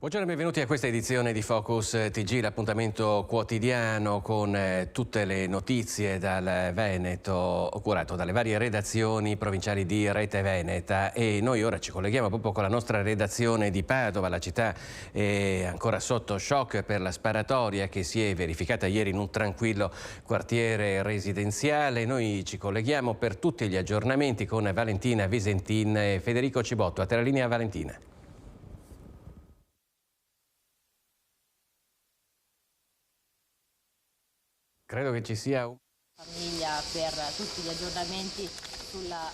Buongiorno e benvenuti a questa edizione di Focus TG, l'appuntamento quotidiano con tutte le notizie dal Veneto, curato dalle varie redazioni provinciali di Rete Veneta, e noi ora ci colleghiamo proprio con la nostra redazione di Padova. La città è ancora sotto shock per la sparatoria che si è verificata ieri in un tranquillo quartiere residenziale. Noi ci colleghiamo per tutti gli aggiornamenti con Valentina Visentin e Federico Cibotto. A te la linea, Valentina. Credo che ci sia un... Famiglia per tutti gli aggiornamenti sulla...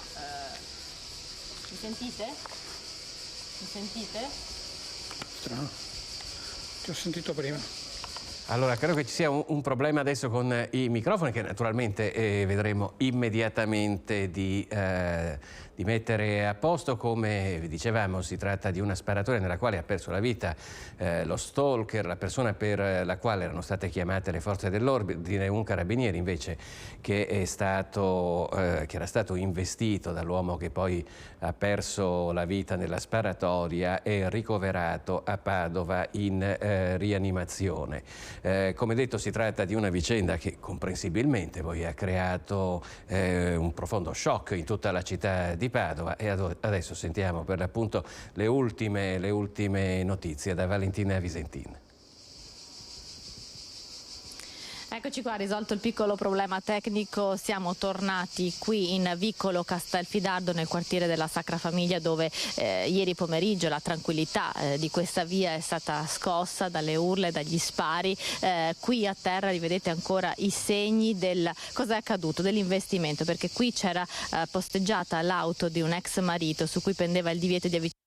Mi sentite? Mi sentite? Strano, ti ho sentito prima. Allora, credo che ci sia un problema adesso con i microfoni che naturalmente vedremo immediatamente di mettere a posto. Come vi dicevamo, si tratta di una sparatoria nella quale ha perso la vita lo stalker, la persona per la quale erano state chiamate le forze dell'ordine, un carabiniere invece che era stato investito dall'uomo che poi ha perso la vita nella sparatoria e ricoverato a Padova in rianimazione. Come detto, si tratta di una vicenda che comprensibilmente poi ha creato un profondo shock in tutta la città di Padova, e adesso sentiamo per l'appunto le ultime notizie da Valentina Visentin. Eccoci qua, risolto il piccolo problema tecnico, siamo tornati qui in vicolo Castelfidardo nel quartiere della Sacra Famiglia, dove ieri pomeriggio la tranquillità di questa via è stata scossa dalle urle, dagli spari. Qui a terra rivedete ancora i segni del cosa è accaduto, dell'investimento, perché qui c'era posteggiata l'auto di un ex marito su cui pendeva il divieto di avvicinarsi.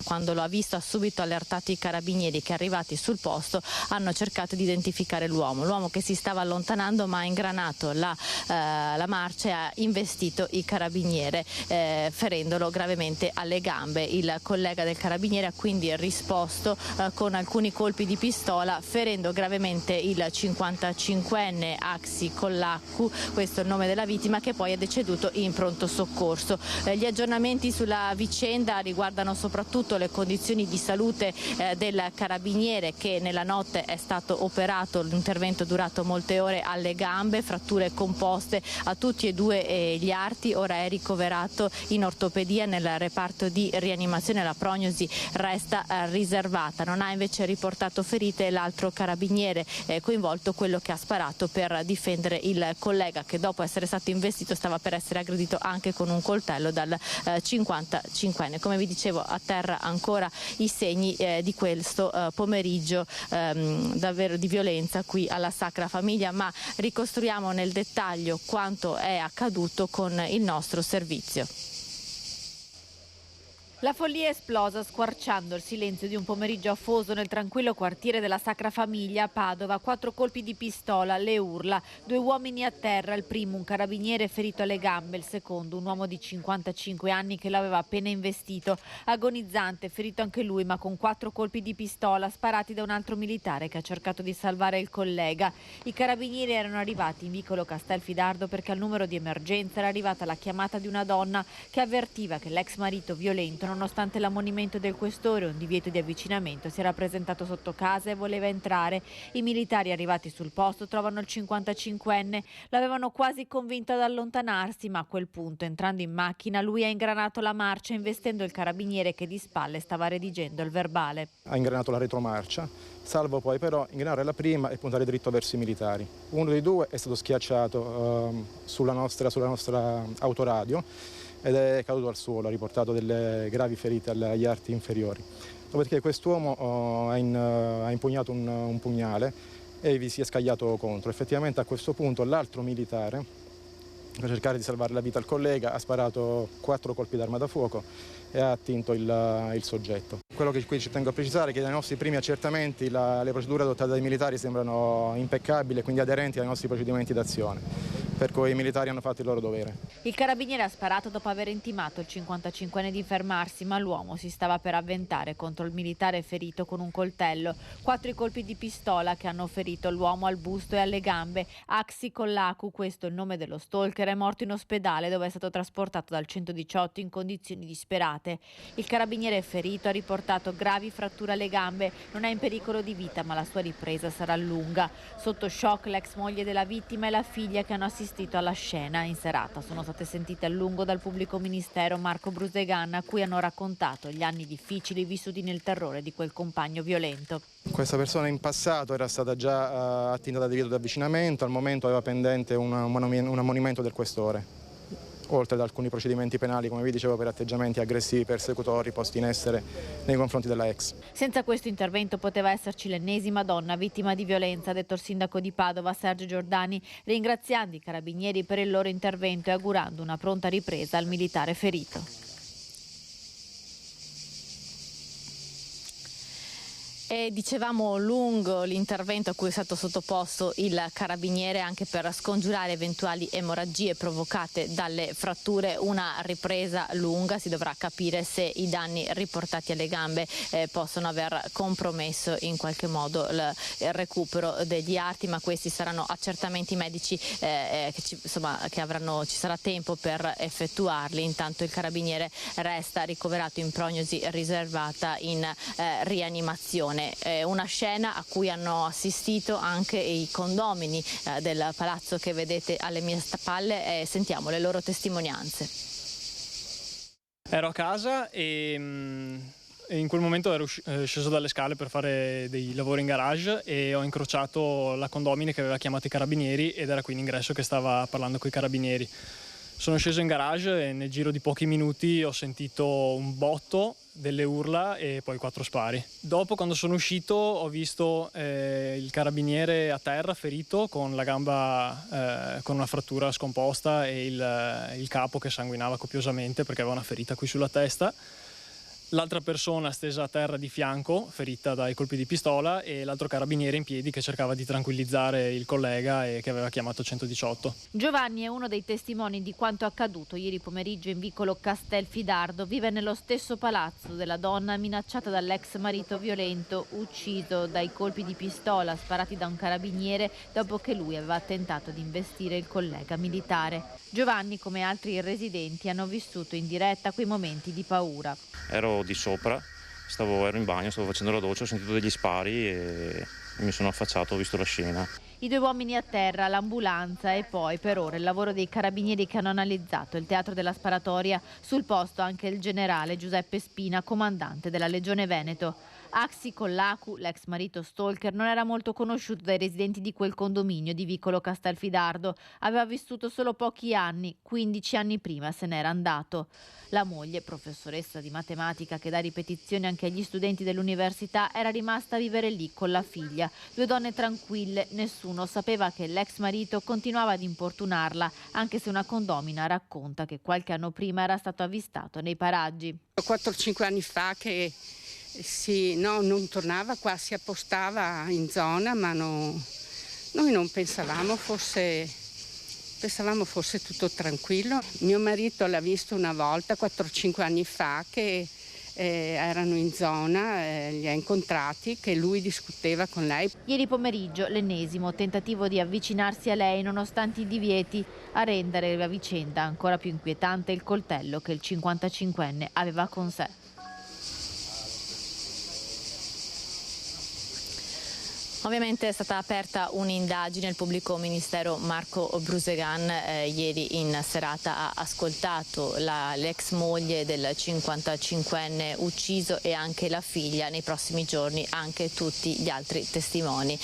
Quando lo ha visto ha subito allertato i carabinieri che, arrivati sul posto, hanno cercato di identificare l'uomo che si stava allontanando, ma ha ingranato la marcia e ha investito il carabiniere ferendolo gravemente alle gambe. Il collega del carabiniere ha quindi risposto con alcuni colpi di pistola, ferendo gravemente il 55enne Axi Collaccu, questo è il nome della vittima, che poi è deceduto in pronto soccorso. Gli aggiornamenti sulla vicenda riguardano soprattutto le condizioni di salute del carabiniere, che nella notte è stato operato, l'intervento è durato molte ore, alle gambe, fratture composte a tutti e due gli arti. Ora è ricoverato in ortopedia nel reparto di rianimazione, la prognosi resta riservata. Non ha invece riportato ferite l'altro carabiniere coinvolto, quello che ha sparato per difendere il collega, che dopo essere stato investito stava per essere aggredito anche con un coltello dal 55enne. Come vi dicevo, a terra ancora i segni di questo pomeriggio davvero di violenza qui alla Sacra Famiglia, ma ricostruiamo nel dettaglio quanto è accaduto con il nostro servizio. La follia è esplosa squarciando il silenzio di un pomeriggio afoso nel tranquillo quartiere della Sacra Famiglia a Padova. 4 colpi di pistola, le urla, 2 uomini a terra, il primo un carabiniere ferito alle gambe, il secondo un uomo di 55 anni che l'aveva appena investito, agonizzante, ferito anche lui, ma con 4 colpi di pistola sparati da un altro militare che ha cercato di salvare il collega. I carabinieri erano arrivati in vicolo Castelfidardo perché al numero di emergenza era arrivata la chiamata di una donna che avvertiva che l'ex marito violento, nonostante l'ammonimento del questore e un divieto di avvicinamento, si era presentato sotto casa e voleva entrare. I militari arrivati sul posto trovano il 55enne, l'avevano quasi convinto ad allontanarsi, ma a quel punto, entrando in macchina, lui ha ingranato la marcia investendo il carabiniere che di spalle stava redigendo il verbale. Ha ingranato la retromarcia, salvo poi però ingranare la prima e puntare dritto verso i militari. Uno dei due è stato schiacciato sulla nostra autoradio ed è caduto al suolo, ha riportato delle gravi ferite agli arti inferiori. Dopodiché quest'uomo ha impugnato un pugnale e vi si è scagliato contro. Effettivamente a questo punto l'altro militare, per cercare di salvare la vita al collega, ha sparato 4 colpi d'arma da fuoco e ha attinto il soggetto. Quello che qui ci tengo a precisare è che dai nostri primi accertamenti le procedure adottate dai militari sembrano impeccabili e quindi aderenti ai nostri procedimenti d'azione. per cui i militari hanno fatto il loro dovere. Il carabiniere ha sparato dopo aver intimato il 55enne di fermarsi, ma l'uomo si stava per avventare contro il militare ferito con un coltello. 4 i colpi di pistola che hanno ferito l'uomo al busto e alle gambe. Aksi Kollaku, questo è il nome dello stalker, è morto in ospedale dove è stato trasportato dal 118 in condizioni disperate. Il carabiniere ferito ha riportato gravi fratture alle gambe, non è in pericolo di vita ma la sua ripresa sarà lunga. Sotto shock l'ex moglie della vittima e la figlia che hanno assistito alla scena. In serata sono state sentite a lungo dal pubblico ministero Marco Brusegan, a cui hanno raccontato gli anni difficili vissuti nel terrore di quel compagno violento. Questa persona in passato era stata già attinta da divieto di avvicinamento, al momento aveva pendente un ammonimento del questore, oltre ad alcuni procedimenti penali, come vi dicevo, per atteggiamenti aggressivi persecutori posti in essere nei confronti della ex. Senza questo intervento poteva esserci l'ennesima donna vittima di violenza, ha detto il sindaco di Padova Sergio Giordani, ringraziando i carabinieri per il loro intervento e augurando una pronta ripresa al militare ferito. E dicevamo lungo l'intervento a cui è stato sottoposto il carabiniere anche per scongiurare eventuali emorragie provocate dalle fratture. Una ripresa lunga, si dovrà capire se i danni riportati alle gambe possono aver compromesso in qualche modo il recupero degli arti, ma questi saranno accertamenti medici ci sarà tempo per effettuarli. Intanto il carabiniere resta ricoverato in prognosi riservata in rianimazione. Una scena a cui hanno assistito anche i condomini del palazzo che vedete alle mie spalle, sentiamo le loro testimonianze. Ero a casa e in quel momento ero sceso dalle scale per fare dei lavori in garage e ho incrociato la condomine che aveva chiamato i carabinieri ed era qui in ingresso che stava parlando con i carabinieri. Sono sceso in garage e nel giro di pochi minuti ho sentito un botto, delle urla e poi 4 spari. Dopo, quando sono uscito, ho visto il carabiniere a terra ferito con la gamba con una frattura scomposta e il capo che sanguinava copiosamente perché aveva una ferita qui sulla testa. L'altra persona stesa a terra di fianco, ferita dai colpi di pistola, e l'altro carabiniere in piedi che cercava di tranquillizzare il collega e che aveva chiamato 118. Giovanni è uno dei testimoni di quanto accaduto ieri pomeriggio in vicolo Castelfidardo. Vive nello stesso palazzo della donna minacciata dall'ex marito violento, ucciso dai colpi di pistola sparati da un carabiniere dopo che lui aveva tentato di investire il collega militare. Giovanni, come altri residenti, hanno vissuto in diretta quei momenti di paura. Ero di sopra, ero in bagno, stavo facendo la doccia, ho sentito degli spari e mi sono affacciato, ho visto la scena. I 2 uomini a terra, l'ambulanza e poi per ora il lavoro dei carabinieri che hanno analizzato il teatro della sparatoria. Sul posto anche il generale Giuseppe Spina, comandante della Legione Veneto. Aksi Kollaku, l'ex marito stalker, non era molto conosciuto dai residenti di quel condominio di vicolo Castelfidardo. Aveva vissuto solo pochi anni, 15 anni prima se n'era andato. La moglie, professoressa di matematica che dà ripetizioni anche agli studenti dell'università, era rimasta a vivere lì con la figlia. 2 donne tranquille, nessuno sapeva che l'ex marito continuava ad importunarla, anche se una condomina racconta che qualche anno prima era stato avvistato nei paraggi. 4-5 anni fa che non tornava qua, si appostava in zona, ma noi non pensavamo fosse tutto tranquillo. Mio marito l'ha visto una volta, 4-5 anni fa, che erano in zona, li ha incontrati, che lui discuteva con lei. Ieri pomeriggio l'ennesimo tentativo di avvicinarsi a lei nonostante i divieti, a rendere la vicenda ancora più inquietante il coltello che il 55enne aveva con sé. Ovviamente è stata aperta un'indagine, il pubblico ministero Marco Brusegan ieri in serata ha ascoltato l'ex moglie del 55enne ucciso e anche la figlia, nei prossimi giorni anche tutti gli altri testimoni.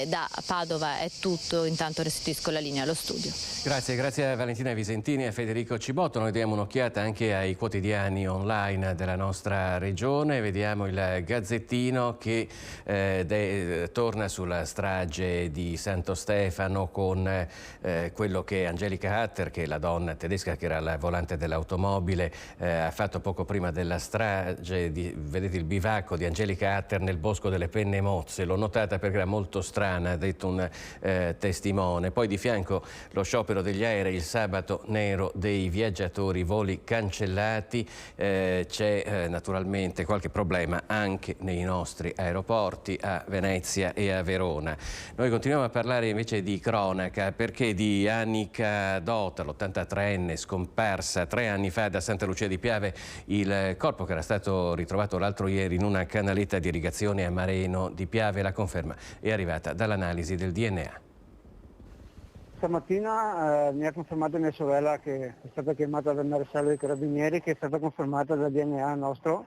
Da Padova è tutto, intanto restituisco la linea allo studio. Grazie a Valentina Visentini e a Federico Cibotto. Noi diamo un'occhiata anche ai quotidiani online della nostra regione, vediamo il Gazzettino che torna sulla strage di Santo Stefano con quello che Angelica Hatter, che è la donna tedesca che era al volante dell'automobile, ha fatto poco prima della strage. Vedete il bivacco di Angelica Hatter nel bosco delle Penne Mozze, l'ho notata perché era molto strana, ha detto un testimone. Poi di fianco lo sciopero degli aerei, il sabato nero dei viaggiatori, voli cancellati, c'è naturalmente qualche problema anche nei nostri aeroporti a Venezia e a Verona. Noi continuiamo a parlare invece di cronaca, perché di Annika Dota, l'83enne scomparsa 3 anni fa da Santa Lucia di Piave, il corpo che era stato ritrovato l'altro ieri in una canaletta di irrigazione a Mareno di Piave. La conferma è arrivata dall'analisi del DNA. Stamattina mi ha confermato mia sorella, che è stata chiamata dal maresciallo dei Carabinieri, che è stata confermata dal DNA nostro,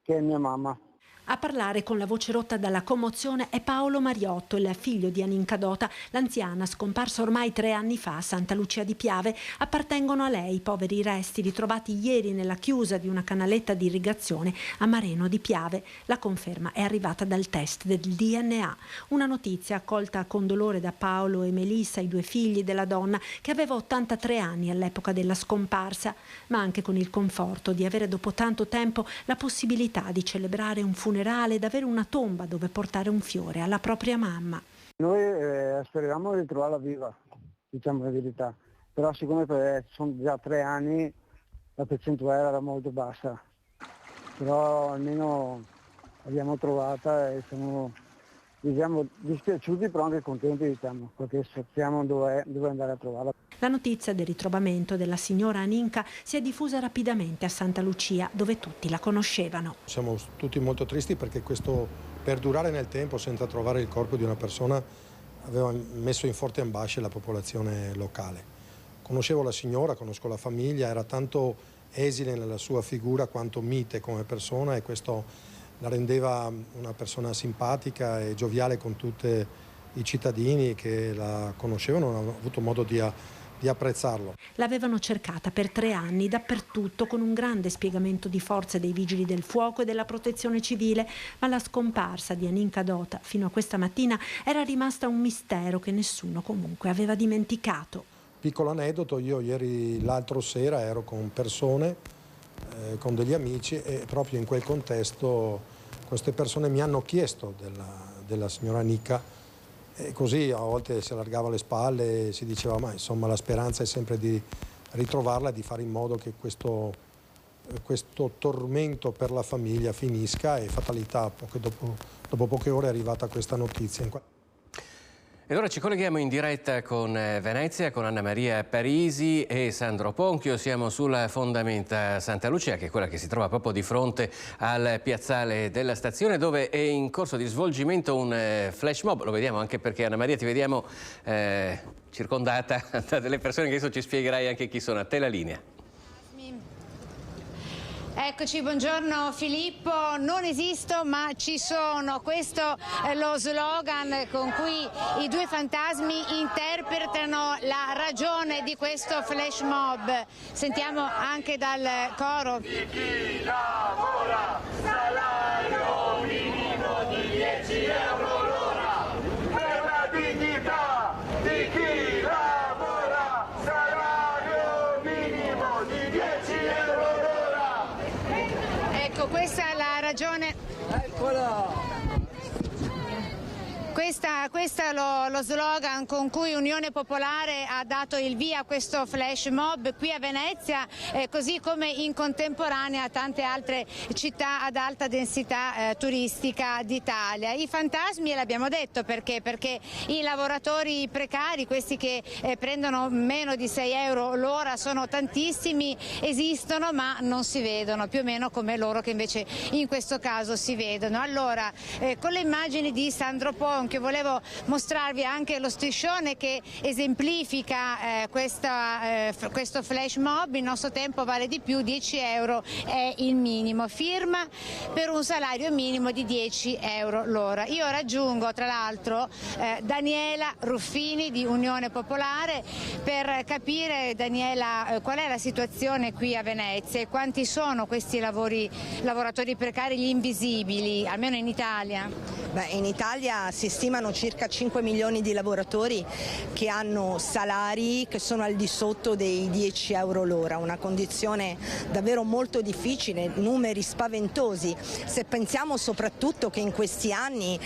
che è mia mamma. A parlare con la voce rotta dalla commozione è Paolo Mariotto, il figlio di Aninka Dota. L'anziana, scomparsa ormai 3 anni fa a Santa Lucia di Piave. Appartengono a lei i poveri resti ritrovati ieri nella chiusa di una canaletta di irrigazione a Mareno di Piave. La conferma è arrivata dal test del DNA. Una notizia accolta con dolore da Paolo e Melissa, i 2 figli della donna, che aveva 83 anni all'epoca della scomparsa, ma anche con il conforto di avere dopo tanto tempo la possibilità di celebrare un funerale ed avere una tomba dove portare un fiore alla propria mamma. Noi speravamo di ritrovarla viva, diciamo la verità, però siccome sono già 3 anni la percentuale era molto bassa, però almeno l'abbiamo trovata e siamo, diciamo, dispiaciuti però anche contenti, diciamo, perché sappiamo dove andare a trovarla. La notizia del ritrovamento della signora Aninka si è diffusa rapidamente a Santa Lucia, dove tutti la conoscevano. Siamo tutti molto tristi perché questo perdurare nel tempo senza trovare il corpo di una persona aveva messo in forte ambasce la popolazione locale. Conoscevo la signora, conosco la famiglia, era tanto esile nella sua figura quanto mite come persona, e questo la rendeva una persona simpatica e gioviale con tutti i cittadini che la conoscevano, hanno avuto modo di apprezzarlo. L'avevano cercata per 3 anni dappertutto, con un grande spiegamento di forze dei vigili del fuoco e della protezione civile, ma la scomparsa di Aninka Dota fino a questa mattina era rimasta un mistero che nessuno comunque aveva dimenticato. Piccolo aneddoto, io l'altro sera ero con persone, con degli amici, e proprio in quel contesto queste persone mi hanno chiesto della signora Aninka. E così a volte si allargava le spalle e si diceva, ma insomma la speranza è sempre di ritrovarla e di fare in modo che questo tormento per la famiglia finisca, e fatalità, dopo poche ore è arrivata questa notizia. E ora ci colleghiamo in diretta con Venezia, con Anna Maria Parisi e Sandro Ponchio. Siamo sulla fondamenta Santa Lucia, che è quella che si trova proprio di fronte al piazzale della stazione, dove è in corso di svolgimento un flash mob. Lo vediamo anche perché, Anna Maria, ti vediamo circondata da delle persone che adesso ci spiegherai anche chi sono. A te la linea. Eccoci, buongiorno Filippo. Non esisto ma ci sono, questo è lo slogan con cui i 2 fantasmi interpretano la ragione di questo flash mob. Sentiamo anche dal coro. Di chi lavora, salario minimo di 10 euro l'ora, per la dignità di chi lavora, salario minimo di 10 euro l'ora. Ecco, questa è la ragione. Eccola! Questo è lo slogan con cui Unione Popolare ha dato il via a questo flash mob qui a Venezia, così come in contemporanea a tante altre città ad alta densità turistica d'Italia. I fantasmi, l'abbiamo detto, perché i lavoratori precari, questi che prendono meno di 6 euro l'ora, sono tantissimi, esistono ma non si vedono, più o meno come loro che invece in questo caso si vedono. Allora, con le immagini di Sandro Ponchio volevo mostrarvi anche lo striscione che esemplifica questo flash mob. Il nostro tempo vale di più, 10 euro è il minimo, firma per un salario minimo di 10 euro l'ora. Io raggiungo tra l'altro Daniela Ruffini di Unione Popolare per capire, Daniela, qual è la situazione qui a Venezia e quanti sono questi lavoratori precari, gli invisibili, almeno in Italia? Beh, in Italia si stimano circa 5 milioni di lavoratori che hanno salari che sono al di sotto dei 10 euro l'ora, una condizione davvero molto difficile, numeri spaventosi, se pensiamo soprattutto che in questi anni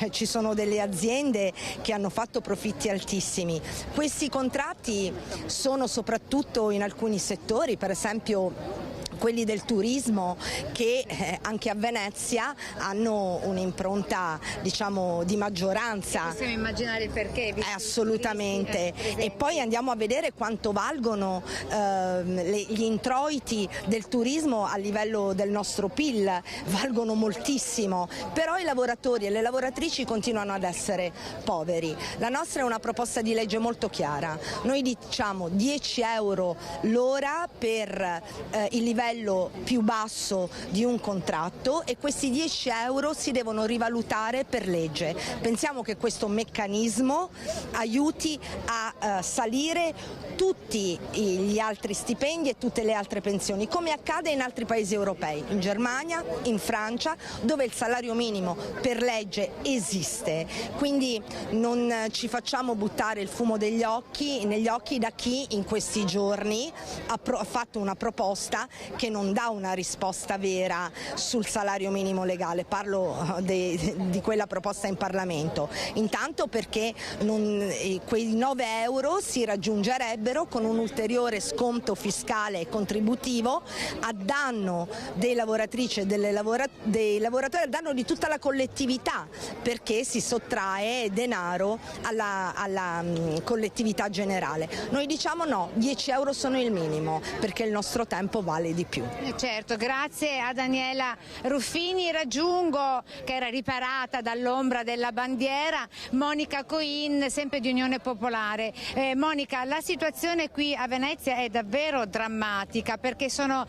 ci sono delle aziende che hanno fatto profitti altissimi. Questi contratti sono soprattutto in alcuni settori, per esempio quelli del turismo, che anche a Venezia hanno un'impronta, diciamo, di maggioranza. Possiamo immaginare il perché? Assolutamente. E poi andiamo a vedere quanto valgono gli introiti del turismo a livello del nostro PIL, valgono moltissimo, però i lavoratori e le lavoratrici continuano ad essere poveri. La nostra è una proposta di legge molto chiara, noi diciamo 10 euro l'ora per il livello più basso di un contratto, e questi 10 euro si devono rivalutare per legge. Pensiamo che questo meccanismo aiuti a salire tutti gli altri stipendi e tutte le altre pensioni, come accade in altri paesi europei, in Germania, in Francia, dove il salario minimo per legge esiste. Quindi non ci facciamo buttare il fumo negli occhi da chi in questi giorni ha fatto una proposta che non dà una risposta vera sul salario minimo legale. Parlo di quella proposta in Parlamento. Intanto perché quei 9 euro si raggiungerebbero con un ulteriore sconto fiscale e contributivo a danno dei lavoratrici e dei lavoratori, a danno di tutta la collettività, perché si sottrae denaro alla collettività generale. Noi diciamo no, 10 euro sono il minimo, perché il nostro tempo vale di più. Certo, grazie a Daniela Ruffini. Raggiungo, che era riparata dall'ombra della bandiera, Monica Coin, sempre di Unione Popolare. Monica, la situazione qui a Venezia è davvero drammatica, perché sono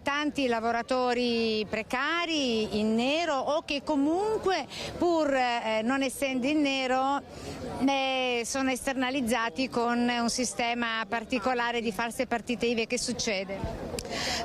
tanti lavoratori precari in nero o che comunque, pur non essendo in nero, sono esternalizzati con un sistema particolare di false partite IVA. Che succede?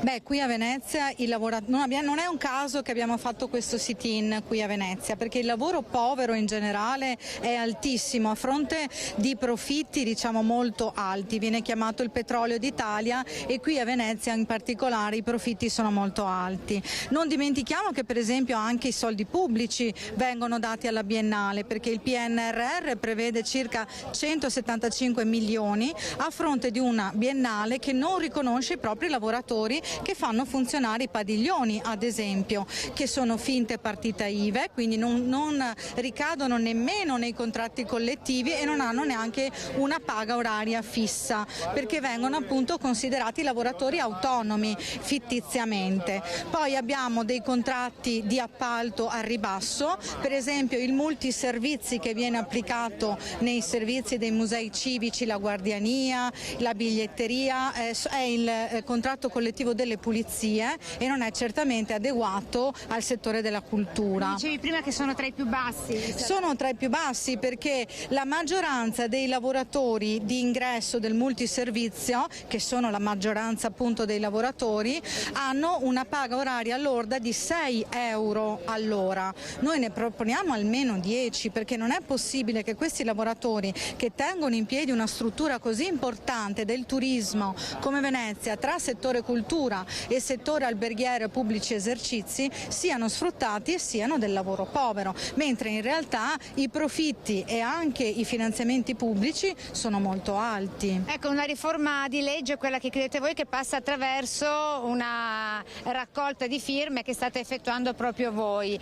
Beh, qui a Venezia non è un caso che abbiamo fatto questo sit-in qui a Venezia, perché il lavoro povero in generale è altissimo, a fronte di profitti diciamo molto alti, viene chiamato il petrolio d'Italia, e qui a Venezia in particolare i profitti sono molto alti. Non dimentichiamo che per esempio anche i soldi pubblici vengono dati alla Biennale, perché il PNRR prevede circa 175 milioni a fronte di una Biennale che non riconosce i propri lavoratori che fanno funzionare i padiglioni, ad esempio, che sono finte partita IVA, quindi non ricadono nemmeno nei contratti collettivi e non hanno neanche una paga oraria fissa, perché vengono appunto considerati lavoratori autonomi fittiziamente. Poi abbiamo dei contratti di appalto a ribasso, per esempio il multiservizi che viene applicato nei servizi dei musei civici, la guardiania, la biglietteria, è il contratto collettivo delle pulizie e non è certamente adeguato al settore della cultura. Dicevi prima che sono tra i più bassi. Sono tra i più bassi perché la maggioranza dei lavoratori di ingresso del multiservizio, che sono la maggioranza appunto dei lavoratori, hanno una paga oraria lorda di 6 euro all'ora. Noi ne proponiamo almeno 10, perché non è possibile che questi lavoratori che tengono in piedi una struttura così importante del turismo come Venezia, tra settore cultura e settore alberghiero e pubblici esercizi, siano sfruttati e siano del lavoro povero, mentre in realtà i profitti e anche i finanziamenti pubblici sono molto alti. Ecco, una riforma di legge, quella che credete voi, che passa attraverso una raccolta di firme che state effettuando proprio voi.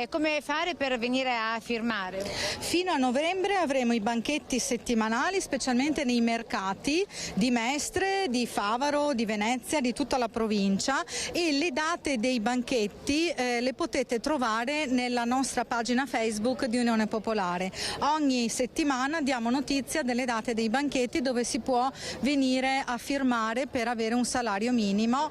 Come fare per venire a firmare? Fino a novembre avremo i banchetti settimanali, specialmente nei mercati di Mestre, di Favaro, di Venezia, di tutta la provincia, e le date dei banchetti le potete trovare nella nostra pagina Facebook di Unione Popolare. Ogni settimana diamo notizia delle date dei banchetti dove si può venire a firmare per avere un salario minimo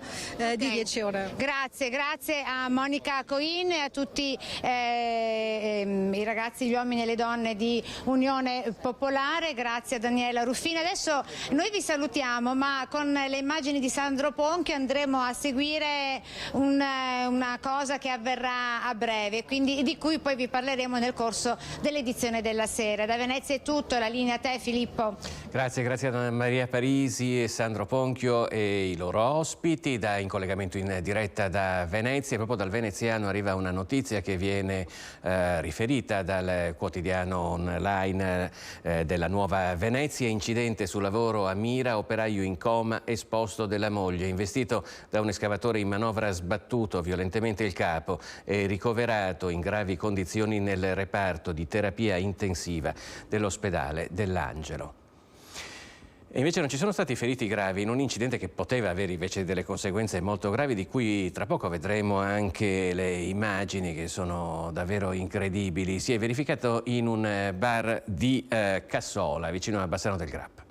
di 10 euro. Grazie a Monica Coin e a tutti i ragazzi, gli uomini e le donne di Unione Popolare. Grazie a Daniela Ruffini. Adesso noi vi salutiamo, ma con le immagini di Sandro Poli Ponchio andremo a seguire una cosa che avverrà a breve, quindi di cui poi vi parleremo nel corso dell'edizione della sera. Da Venezia è tutto, la linea a te Filippo. Grazie a Maria Parisi e Sandro Ponchio e i loro ospiti. In collegamento in diretta da Venezia, proprio dal veneziano arriva una notizia che viene riferita dal quotidiano online della Nuova Venezia. Incidente sul lavoro a Mira, operaio in coma, esposto della moglie, investito da un escavatore in manovra, sbattuto violentemente il capo e ricoverato in gravi condizioni nel reparto di terapia intensiva dell'ospedale dell'Angelo. E invece non ci sono stati feriti gravi in un incidente che poteva avere invece delle conseguenze molto gravi, di cui tra poco vedremo anche le immagini che sono davvero incredibili. Si è verificato in un bar di Cassola, vicino a Bassano del Grappa.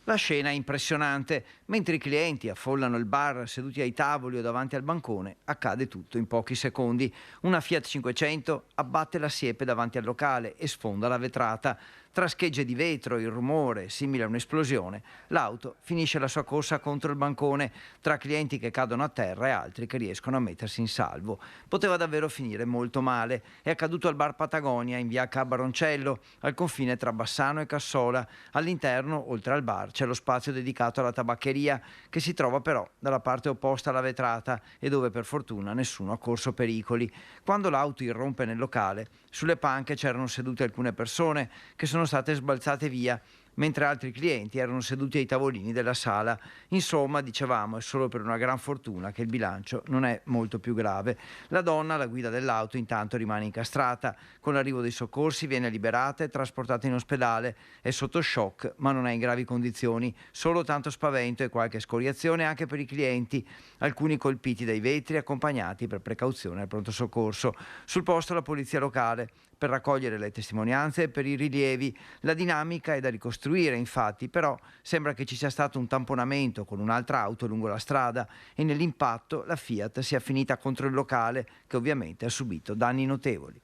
La scena è impressionante. Mentre i clienti affollano il bar seduti ai tavoli o davanti al bancone, accade tutto in pochi secondi. Una Fiat 500 abbatte la siepe davanti al locale e sfonda la vetrata. Tra schegge di vetro, il rumore simile a un'esplosione, l'auto finisce la sua corsa contro il bancone, tra clienti che cadono a terra e altri che riescono a mettersi in salvo. Poteva davvero finire molto male. È accaduto al bar Patagonia in via Ca' Baroncello, al confine tra Bassano e Cassola. All'interno, oltre al bar, c'è lo spazio dedicato alla tabaccheria, che si trova però dalla parte opposta alla vetrata e dove per fortuna nessuno ha corso pericoli. Quando l'auto irrompe nel locale, sulle panche c'erano sedute alcune persone che sono state sbalzate via, mentre altri clienti erano seduti ai tavolini della sala. Insomma, dicevamo, è solo per una gran fortuna che il bilancio non è molto più grave. La donna, alla guida dell'auto, intanto rimane incastrata. Con l'arrivo dei soccorsi viene liberata e trasportata in ospedale. È sotto shock, ma non è in gravi condizioni. Solo tanto spavento e qualche scoriazione anche per i clienti, alcuni colpiti dai vetri, accompagnati per precauzione al pronto soccorso. Sul posto la polizia locale per raccogliere le testimonianze e per i rilievi. La dinamica è da ricostruire, infatti, però sembra che ci sia stato un tamponamento con un'altra auto lungo la strada e nell'impatto la Fiat sia finita contro il locale, che ovviamente ha subito danni notevoli.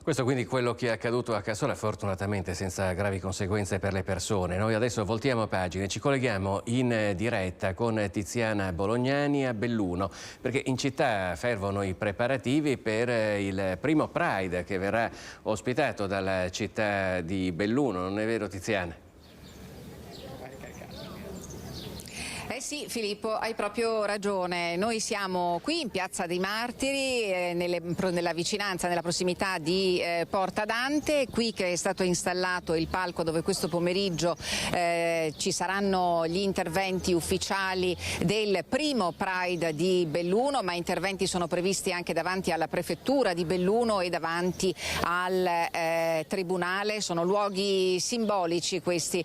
Questo quindi quello che è accaduto a Cassola, fortunatamente senza gravi conseguenze per le persone. Noi adesso voltiamo pagina e ci colleghiamo in diretta con Tiziana Bolognani a Belluno, perché in città fervono i preparativi per il primo Pride che verrà ospitato dalla città di Belluno. Non è vero, Tiziana? Sì, Filippo, hai proprio ragione. Noi siamo qui in Piazza dei Martiri, nella vicinanza, nella prossimità di Porta Dante, qui che è stato installato il palco dove questo pomeriggio ci saranno gli interventi ufficiali del primo Pride di Belluno, ma interventi sono previsti anche davanti alla prefettura di Belluno e davanti al tribunale. Sono luoghi simbolici questi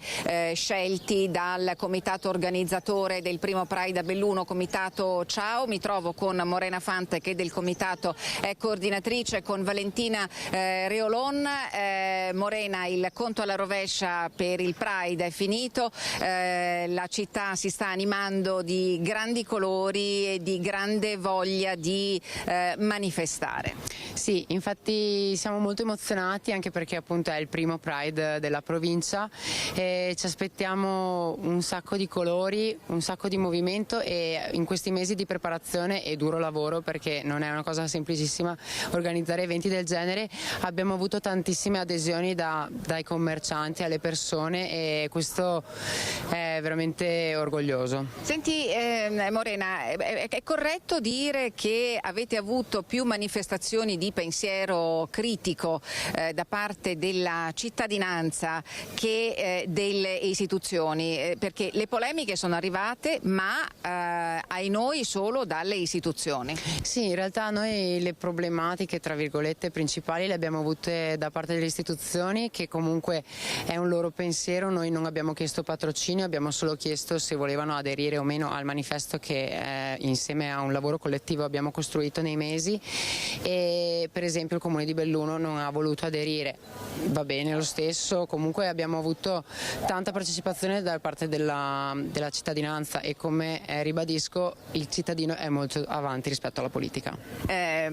scelti dal comitato organizzatore del primo Pride a Belluno. Comitato, ciao, mi trovo con Morena Fante che del comitato è coordinatrice, con Valentina Reolon. Morena, il conto alla rovescia per il Pride è finito, la città si sta animando di grandi colori e di grande voglia di manifestare. Sì, infatti siamo molto emozionati anche perché appunto è il primo Pride della provincia e ci aspettiamo un sacco di colori, un sacco di movimento e in questi mesi di preparazione e duro lavoro, perché non è una cosa semplicissima organizzare eventi del genere, abbiamo avuto tantissime adesioni dai commercianti alle persone e questo è veramente orgoglioso. Senti Morena, è corretto dire che avete avuto più manifestazioni di pensiero critico da parte della cittadinanza che delle istituzioni, perché le polemiche sono arrivate ma ai noi solo dalle istituzioni? Sì, in realtà noi le problematiche tra virgolette principali le abbiamo avute da parte delle istituzioni, che comunque è un loro pensiero. Noi non abbiamo chiesto patrocinio, abbiamo solo chiesto se volevano aderire o meno al manifesto che insieme a un lavoro collettivo abbiamo costruito nei mesi, e per esempio il comune di Belluno non ha voluto aderire. Va bene lo stesso, comunque abbiamo avuto tanta partecipazione da parte della cittadinanza e come ribadisco il cittadino è molto avanti rispetto alla politica. È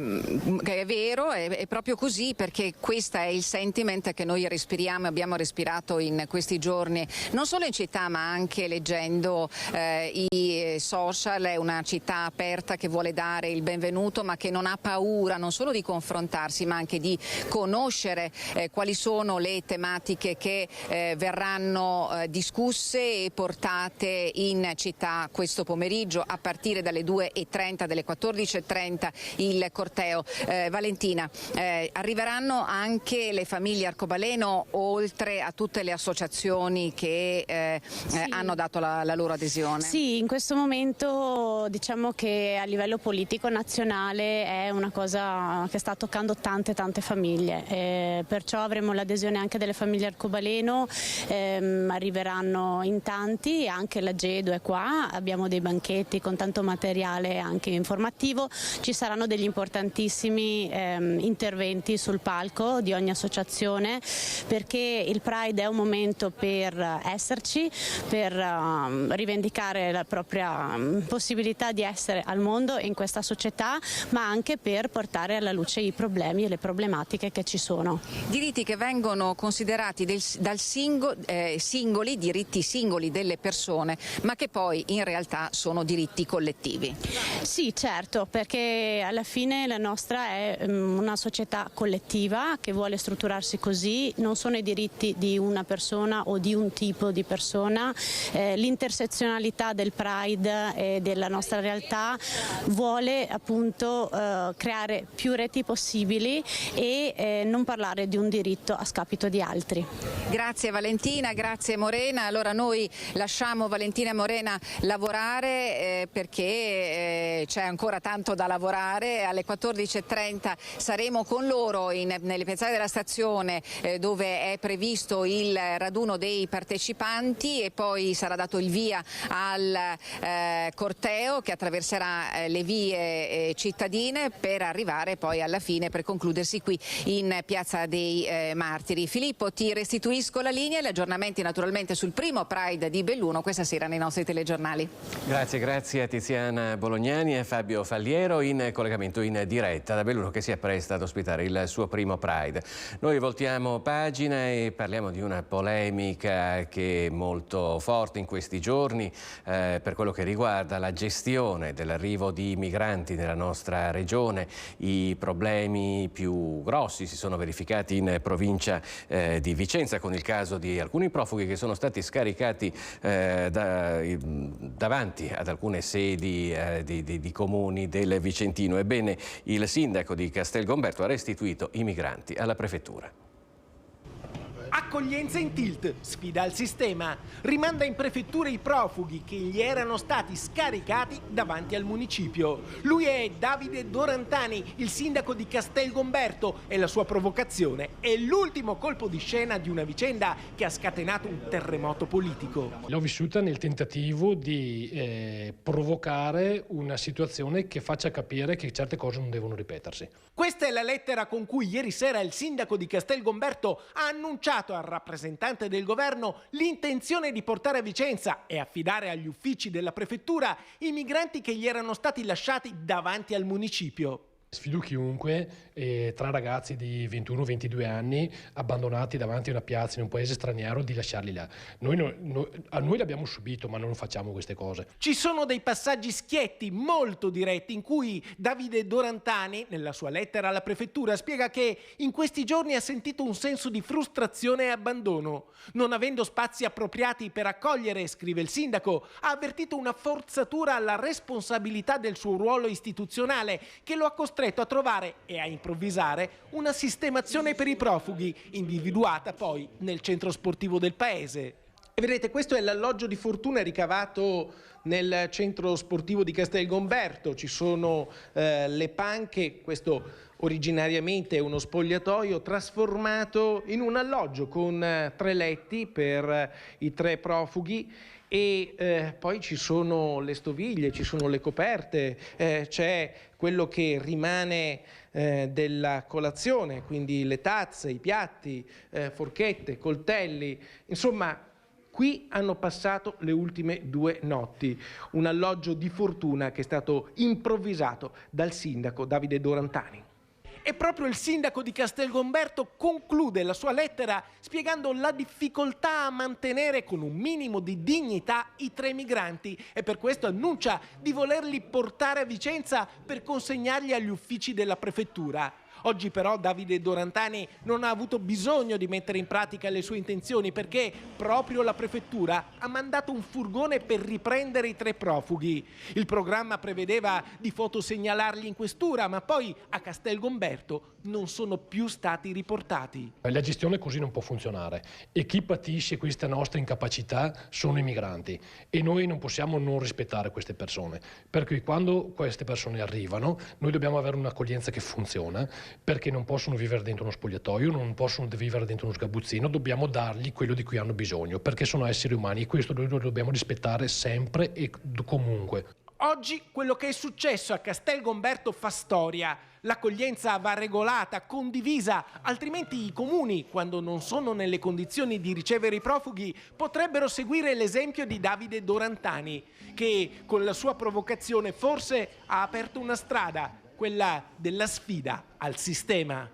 vero, è proprio così, perché questo è il sentiment che noi respiriamo e abbiamo respirato in questi giorni, non solo in città ma anche leggendo i social. È una città aperta che vuole dare il benvenuto ma che non ha paura non solo di confrontarsi ma anche di conoscere quali sono le tematiche che verranno discusse e portate in città questo pomeriggio a partire dalle 2:30, dalle 14:30 il corteo. Valentina, arriveranno anche le famiglie arcobaleno oltre a tutte le associazioni che hanno dato la loro adesione? Sì, in questo momento diciamo che a livello politico nazionale è una cosa che sta toccando tante famiglie, perciò avremo l'adesione anche delle famiglie arcobaleno, arriveranno in tanti, anche la Gedo è qua, abbiamo dei banchetti con tanto materiale anche informativo, ci saranno degli importantissimi interventi sul palco di ogni associazione, perché il Pride è un momento per esserci, per rivendicare la propria possibilità di essere al mondo e in questa società, ma anche per portare alla luce i problemi e le problematiche che ci sono. Diritti che vengono considerati singoli, diritti singoli delle persone, ma che poi in realtà sono diritti collettivi. Sì, certo, perché alla fine la nostra è una società collettiva che vuole strutturarsi così, non sono i diritti di una persona o di un tipo di persona, l'intersezionalità del Pride e della nostra realtà vuole appunto creare più reti possibili e non parlare di un diritto a scapito di altri. Grazie Valentina, grazie Morena. Allora noi lasciamo Valentina e Morena lavorare perché c'è ancora tanto da lavorare. Alle 14:30 saremo con loro nelle piazzate della stazione dove è previsto il raduno dei partecipanti e poi sarà dato il via al corteo che attraverserà le vie cittadine per arrivare poi alla fine, per concludersi qui in Piazza dei Martiri. Filippo, ti restituisco la linea e gli aggiornamenti naturalmente sul primo Pride di Belluno questa sera nei nostri telegiornali. Grazie a Tiziana Bolognani e Fabio Falliero in collegamento in diretta da Belluno, che si appresta ad ospitare il suo primo Pride. Noi voltiamo pagina e parliamo di una polemica che è molto forte in questi giorni per quello che riguarda la gestione dell'arrivo di migranti nella nostra regione. I problemi più grossi si sono verificati in provincia di Vicenza con il caso di alcuni profughi che sono stati scaricati davanti ad alcune sedi di comuni del Vicentino. Ebbene, il sindaco di Castelgomberto ha restituito i migranti alla prefettura. Accoglienza in tilt, sfida al sistema, rimanda in prefettura i profughi che gli erano stati scaricati davanti al municipio. Lui è Davide Dorantani, il sindaco di Castelgomberto, e la sua provocazione è l'ultimo colpo di scena di una vicenda che ha scatenato un terremoto politico. L'ho vissuta nel tentativo di provocare una situazione che faccia capire che certe cose non devono ripetersi. Questa è la lettera con cui ieri sera il sindaco di Castelgomberto ha annunciato al rappresentante del governo l'intenzione di portare a Vicenza e affidare agli uffici della prefettura i migranti che gli erano stati lasciati davanti al municipio. Sfido chiunque, tra ragazzi di 21-22 anni abbandonati davanti a una piazza in un paese straniero, di lasciarli là. Noi l'abbiamo subito, ma non facciamo queste cose. Ci sono dei passaggi schietti molto diretti in cui Davide Dorantani, nella sua lettera alla prefettura, spiega che in questi giorni ha sentito un senso di frustrazione e abbandono. Non avendo spazi appropriati per accogliere, scrive il sindaco, ha avvertito una forzatura alla responsabilità del suo ruolo istituzionale che lo ha costretto a trovare e a improvvisare una sistemazione per i profughi, individuata poi nel centro sportivo del paese. E vedete, questo è l'alloggio di fortuna ricavato nel centro sportivo di Castelgomberto. Ci sono le panche, questo originariamente è uno spogliatoio trasformato in un alloggio con 3 letti per i 3 profughi. E poi ci sono le stoviglie, ci sono le coperte, c'è quello che rimane della colazione, quindi le tazze, i piatti, forchette, coltelli, insomma Qui hanno passato le ultime 2 notti, un alloggio di fortuna che è stato improvvisato dal sindaco Davide Dorantani. E proprio il sindaco di Castelgomberto conclude la sua lettera spiegando la difficoltà a mantenere con un minimo di dignità i 3 migranti e per questo annuncia di volerli portare a Vicenza per consegnarli agli uffici della prefettura. Oggi però Davide Dorantani non ha avuto bisogno di mettere in pratica le sue intenzioni perché proprio la prefettura ha mandato un furgone per riprendere i 3 profughi. Il programma prevedeva di fotosegnalarli in questura, ma poi a Castelgomberto non sono più stati riportati. La gestione così non può funzionare e chi patisce questa nostra incapacità sono i migranti e noi non possiamo non rispettare queste persone, perché quando queste persone arrivano noi dobbiamo avere un'accoglienza che funziona, perché non possono vivere dentro uno spogliatoio, non possono vivere dentro uno sgabuzzino, dobbiamo dargli quello di cui hanno bisogno, perché sono esseri umani e questo noi lo dobbiamo rispettare sempre e comunque. Oggi quello che è successo a Castelgomberto fa storia. L'accoglienza va regolata, condivisa, altrimenti i comuni, quando non sono nelle condizioni di ricevere i profughi, potrebbero seguire l'esempio di Davide Dorantani, che con la sua provocazione forse ha aperto una strada, quella della sfida al sistema.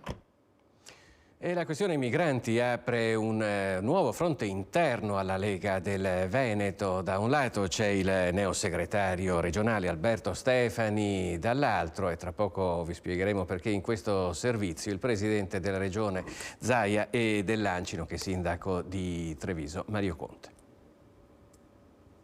E la questione migranti apre un nuovo fronte interno alla Lega del Veneto. Da un lato c'è il neosegretario regionale Alberto Stefani, dall'altro, e tra poco vi spiegheremo perché in questo servizio, il presidente della regione Zaia e dell'Anci, nonché sindaco di Treviso, Mario Conte.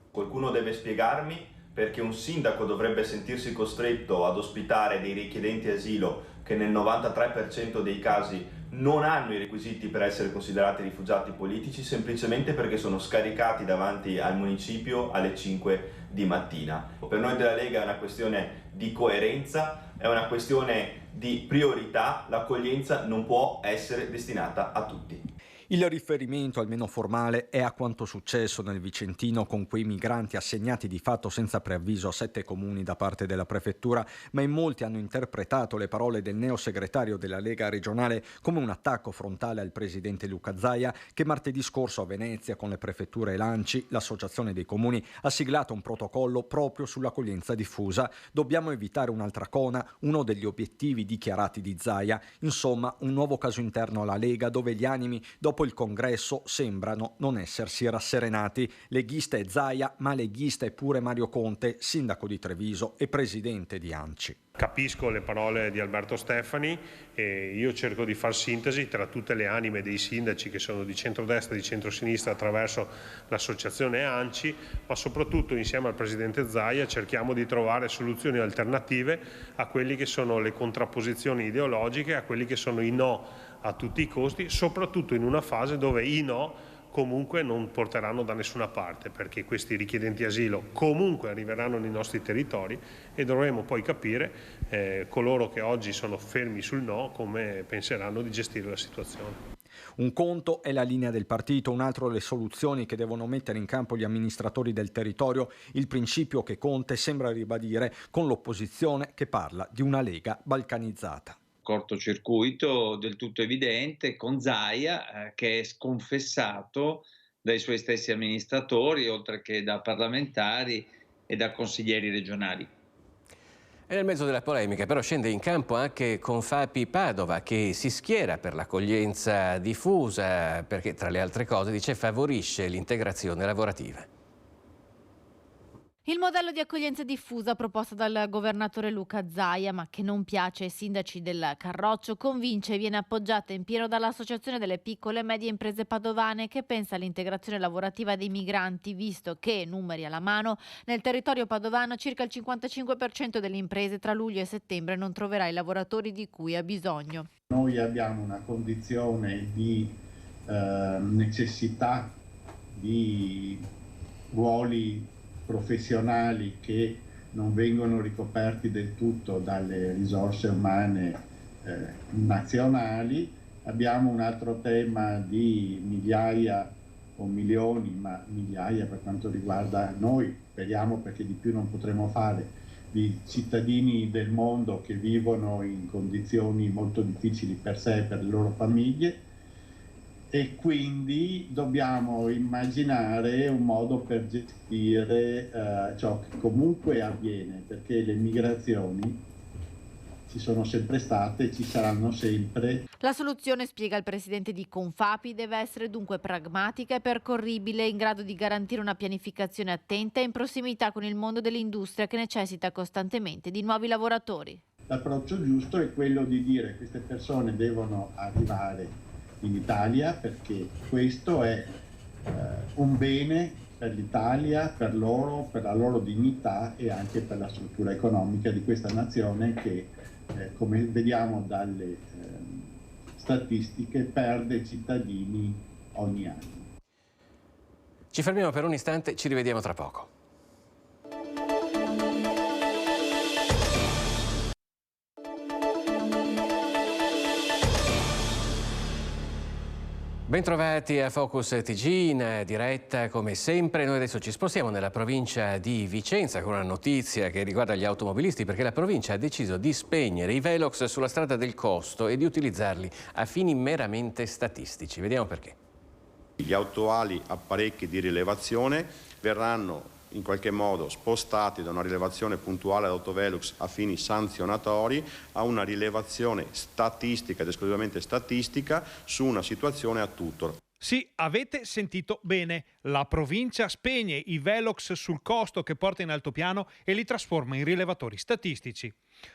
Qualcuno deve spiegarmi perché un sindaco dovrebbe sentirsi costretto ad ospitare dei richiedenti asilo che nel 93% dei casi non hanno i requisiti per essere considerati rifugiati politici, semplicemente perché sono scaricati davanti al municipio alle 5 di mattina. Per noi della Lega è una questione di coerenza, è una questione di priorità, l'accoglienza non può essere destinata a tutti. Il riferimento, almeno formale, è a quanto successo nel Vicentino con quei migranti assegnati di fatto senza preavviso a 7 comuni da parte della prefettura, ma in molti hanno interpretato le parole del neosegretario della Lega regionale come un attacco frontale al presidente Luca Zaia, che martedì scorso a Venezia con le prefetture e l'Anci, l'associazione dei comuni, ha siglato un protocollo proprio sull'accoglienza diffusa. Dobbiamo evitare un'altra cona, uno degli obiettivi dichiarati di Zaia. Insomma, un nuovo caso interno alla Lega dove gli animi, dopo il congresso, sembrano non essersi rasserenati. Leghista è Zaia, ma leghista è pure Mario Conte, sindaco di Treviso e presidente di Anci. Capisco le parole di Alberto Stefani e io cerco di far sintesi tra tutte le anime dei sindaci che sono di centrodestra e di centrosinistra attraverso l'associazione Anci, ma soprattutto insieme al presidente Zaia cerchiamo di trovare soluzioni alternative a quelli che sono le contrapposizioni ideologiche, a quelli che sono i no a tutti i costi, soprattutto in una fase dove i no comunque non porteranno da nessuna parte, perché questi richiedenti asilo comunque arriveranno nei nostri territori e dovremo poi capire coloro che oggi sono fermi sul no come penseranno di gestire la situazione. Un conto è la linea del partito, un altro le soluzioni che devono mettere in campo gli amministratori del territorio, il principio che Conte sembra ribadire con l'opposizione che parla di una Lega balcanizzata. Cortocircuito del tutto evidente con Zaia che è sconfessato dai suoi stessi amministratori oltre che da parlamentari e da consiglieri regionali. E nel mezzo della polemica però scende in campo anche Confapi Padova, che si schiera per l'accoglienza diffusa perché tra le altre cose dice favorisce l'integrazione lavorativa. Il modello di accoglienza diffusa proposto dal governatore Luca Zaia, ma che non piace ai sindaci del Carroccio, convince e viene appoggiata in pieno dall'Associazione delle piccole e medie imprese padovane, che pensa all'integrazione lavorativa dei migranti, visto che, numeri alla mano, nel territorio padovano circa il 55% delle imprese tra luglio e settembre non troverà i lavoratori di cui ha bisogno. Noi abbiamo una condizione di necessità di ruoli professionali che non vengono ricoperti del tutto dalle risorse umane nazionali. Abbiamo un altro tema di migliaia o milioni, ma migliaia per quanto riguarda noi, speriamo perché di più non potremo fare, di cittadini del mondo che vivono in condizioni molto difficili per sé e per le loro famiglie. e quindi dobbiamo immaginare un modo per gestire ciò che comunque avviene, perché le migrazioni ci sono sempre state e ci saranno sempre. La soluzione, spiega il presidente di Confapi, deve essere dunque pragmatica e percorribile, in grado di garantire una pianificazione attenta e in prossimità con il mondo dell'industria che necessita costantemente di nuovi lavoratori. L'approccio giusto è quello di dire che queste persone devono arrivare in Italia perché questo è un bene per l'Italia, per loro, per la loro dignità e anche per la struttura economica di questa nazione che come vediamo dalle statistiche perde cittadini ogni anno. Ci fermiamo per un istante, ci rivediamo tra poco. Bentrovati a Focus TG in diretta come sempre. Noi adesso ci spostiamo nella provincia di Vicenza con una notizia che riguarda gli automobilisti, perché la provincia ha deciso di spegnere i velox sulla strada del Costo e di utilizzarli a fini meramente statistici. Vediamo perché. Gli attuali apparecchi di rilevazione verranno in qualche modo spostati da una rilevazione puntuale d'autovelox a fini sanzionatori a una rilevazione statistica ed esclusivamente statistica su una situazione a tutto. Sì, avete sentito bene. La provincia spegne i velox sul Costo che porta in altopiano e li trasforma in rilevatori statistici.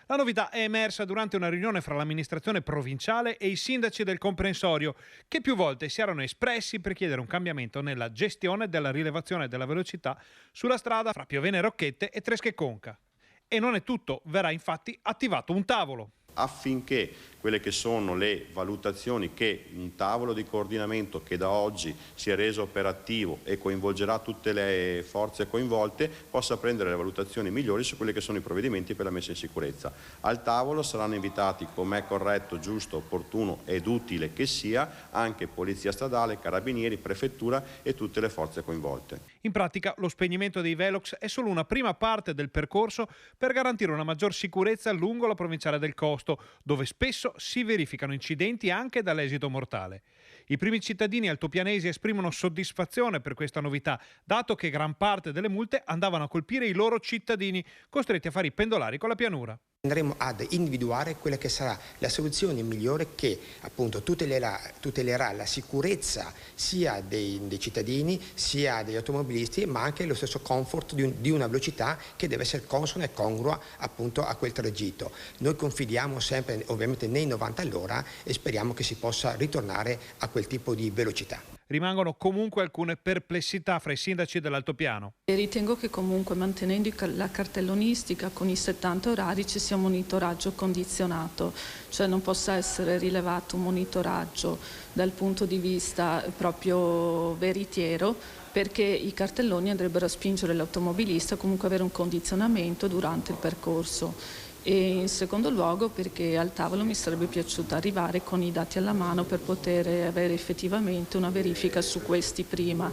La novità è emersa durante una riunione fra l'amministrazione provinciale e i sindaci del comprensorio, che più volte si erano espressi per chiedere un cambiamento nella gestione della rilevazione della velocità sulla strada fra Piovene Rocchette e Tresche Conca. E non è tutto, verrà infatti attivato un tavolo. Affinché quelle che sono le valutazioni che un tavolo di coordinamento che da oggi si è reso operativo e coinvolgerà tutte le forze coinvolte possa prendere le valutazioni migliori su quelli che sono i provvedimenti per la messa in sicurezza. Al tavolo saranno invitati, come è corretto, giusto, opportuno ed utile che sia, anche Polizia Stradale, Carabinieri, Prefettura e tutte le forze coinvolte. In pratica lo spegnimento dei velox è solo una prima parte del percorso per garantire una maggior sicurezza lungo la provinciale del Costo, dove spesso si verificano incidenti anche dall'esito mortale. I primi cittadini altopianesi esprimono soddisfazione per questa novità, dato che gran parte delle multe andavano a colpire i loro cittadini, costretti a fare i pendolari con la pianura. Andremo ad individuare quella che sarà la soluzione migliore che appunto tutelerà la sicurezza sia dei cittadini sia degli automobilisti, ma anche lo stesso comfort di una velocità che deve essere consona e congrua appunto a quel tragitto. Noi confidiamo sempre ovviamente nei 90 all'ora e speriamo che si possa ritornare a quel tipo di velocità. Rimangono comunque alcune perplessità fra i sindaci dell'altopiano. Ritengo che comunque mantenendo la cartellonistica con i 70 orari ci sia un monitoraggio condizionato, cioè non possa essere rilevato un monitoraggio dal punto di vista proprio veritiero, perché i cartelloni andrebbero a spingere l'automobilista a comunque avere un condizionamento durante il percorso. E in secondo luogo perché al tavolo mi sarebbe piaciuto arrivare con i dati alla mano per poter avere effettivamente una verifica su questi prima.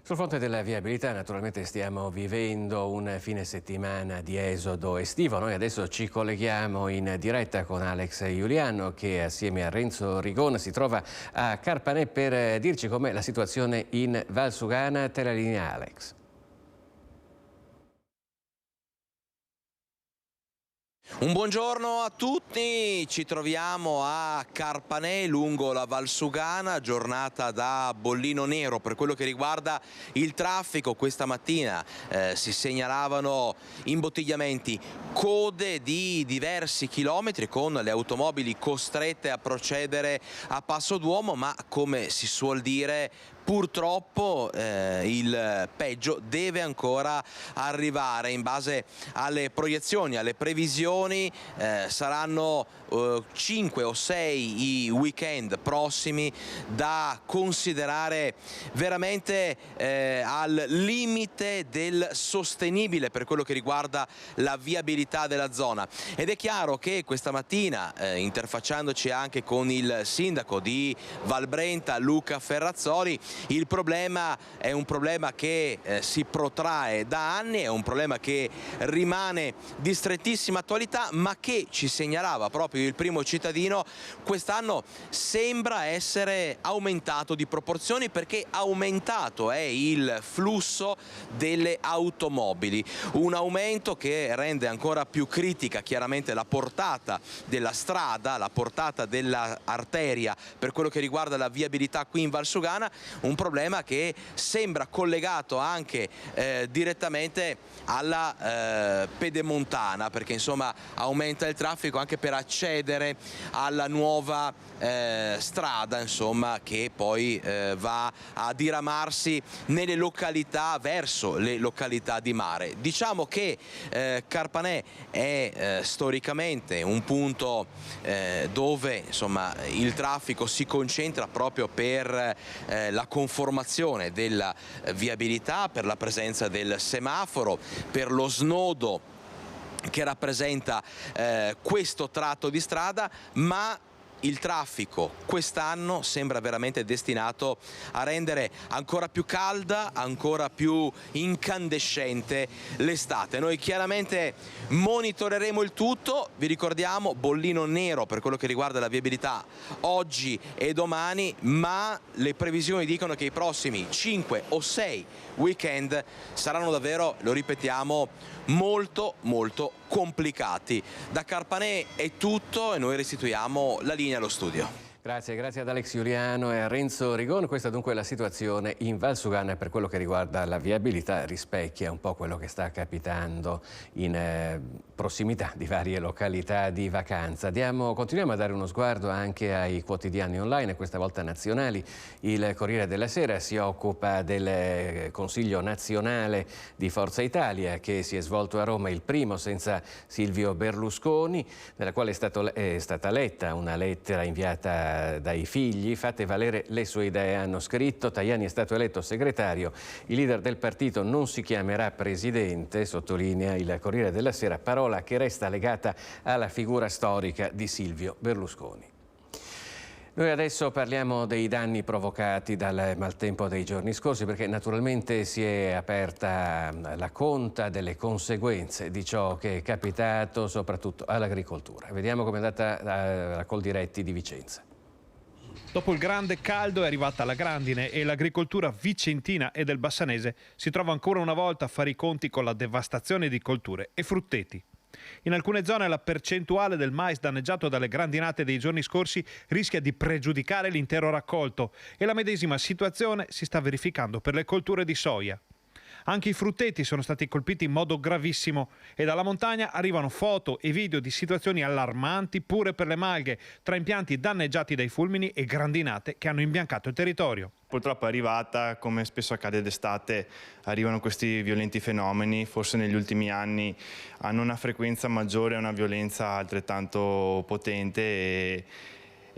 Sul fronte della viabilità naturalmente stiamo vivendo un fine settimana di esodo estivo. Noi adesso ci colleghiamo in diretta con Alex Giuliano che assieme a Renzo Rigon si trova a Carpanè per dirci com'è la situazione in Valsugana. Te la linea Alex. Un buongiorno a tutti, ci troviamo a Carpanè lungo la Valsugana, giornata da bollino nero per quello che riguarda il traffico. Questa mattina si segnalavano imbottigliamenti, code di diversi chilometri con le automobili costrette a procedere a passo d'uomo, ma come si suol dire purtroppo il peggio deve ancora arrivare. In base alle proiezioni, alle previsioni, saranno 5 o 6 i weekend prossimi da considerare veramente al limite del sostenibile per quello che riguarda la viabilità della zona. Ed è chiaro che questa mattina, interfacciandoci anche con il sindaco di Valbrenta, Luca Ferrazzoli, il problema è un problema che si protrae da anni, è un problema che rimane di strettissima attualità, ma che, ci segnalava proprio il Primo Cittadino, quest'anno sembra essere aumentato di proporzioni, perché aumentato è il flusso delle automobili, un aumento che rende ancora più critica chiaramente la portata della strada, la portata dell'arteria per quello che riguarda la viabilità qui in Valsugana, un problema che sembra collegato anche direttamente alla pedemontana, perché insomma aumenta il traffico anche per accedere alla nuova strada, insomma, che poi va a diramarsi nelle località, verso le località di mare. Diciamo che Carpanè è storicamente un punto dove insomma il traffico si concentra proprio per la conformazione della viabilità, per la presenza del semaforo, per lo snodo che rappresenta questo tratto di strada, ma il traffico quest'anno sembra veramente destinato a rendere ancora più calda, ancora più incandescente l'estate. Noi chiaramente monitoreremo il tutto, vi ricordiamo bollino nero per quello che riguarda la viabilità oggi e domani, ma le previsioni dicono che i prossimi 5 o 6 weekend saranno davvero, lo ripetiamo, molto complicati. Da Carpanè è tutto e noi restituiamo la linea allo studio. Grazie ad Alex Giuliano e a Renzo Rigon. Questa dunque è la situazione in Valsugana per quello che riguarda la viabilità, rispecchia un po' quello che sta capitando in prossimità di varie località di vacanza. Continuiamo a dare uno sguardo anche ai quotidiani online, questa volta nazionali. Il Corriere della Sera si occupa del Consiglio nazionale di Forza Italia che si è svolto a Roma, il primo senza Silvio Berlusconi, nella quale è stata letta una lettera inviata dai figli. Fate valere le sue idee, hanno scritto. Tajani è stato eletto segretario, il leader del partito non si chiamerà presidente, sottolinea il Corriere della Sera, parola che resta legata alla figura storica di Silvio Berlusconi. Noi adesso parliamo dei danni provocati dal maltempo dei giorni scorsi, perché naturalmente si è aperta la conta delle conseguenze di ciò che è capitato soprattutto all'agricoltura. Vediamo com'è andata la Coldiretti di Vicenza. Dopo il grande caldo è arrivata la grandine e l'agricoltura vicentina e del Bassanese si trova ancora una volta a fare i conti con la devastazione di colture e frutteti. In alcune zone la percentuale del mais danneggiato dalle grandinate dei giorni scorsi rischia di pregiudicare l'intero raccolto e la medesima situazione si sta verificando per le colture di soia. Anche i frutteti sono stati colpiti in modo gravissimo e dalla montagna arrivano foto e video di situazioni allarmanti pure per le malghe, tra impianti danneggiati dai fulmini e grandinate che hanno imbiancato il territorio. Purtroppo è arrivata, come spesso accade d'estate, arrivano questi violenti fenomeni, forse negli ultimi anni hanno una frequenza maggiore e una violenza altrettanto potente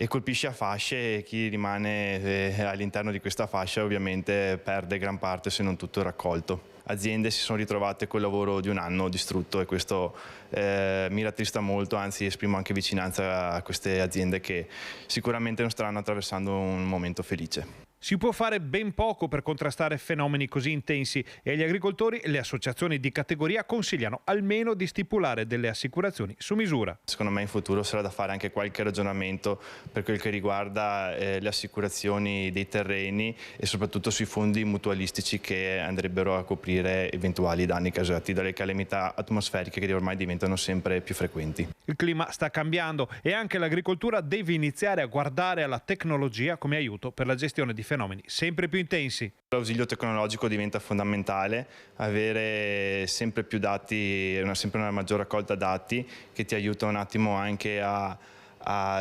e colpisce a fasce, e chi rimane all'interno di questa fascia ovviamente perde gran parte, se non tutto, il raccolto. Aziende si sono ritrovate col lavoro di un anno distrutto e questo mi rattrista molto, anzi esprimo anche vicinanza a queste aziende che sicuramente non staranno attraversando un momento felice. Si può fare ben poco per contrastare fenomeni così intensi e agli agricoltori le associazioni di categoria consigliano almeno di stipulare delle assicurazioni su misura. Secondo me in futuro sarà da fare anche qualche ragionamento per quel che riguarda le assicurazioni dei terreni e soprattutto sui fondi mutualistici che andrebbero a coprire eventuali danni causati dalle calamità atmosferiche che ormai diventano sempre più frequenti. Il clima sta cambiando e anche l'agricoltura deve iniziare a guardare alla tecnologia come aiuto per la gestione di fenomeni sempre più intensi. L'ausilio tecnologico diventa fondamentale, avere sempre più dati, sempre una maggior raccolta dati che ti aiuta un attimo anche a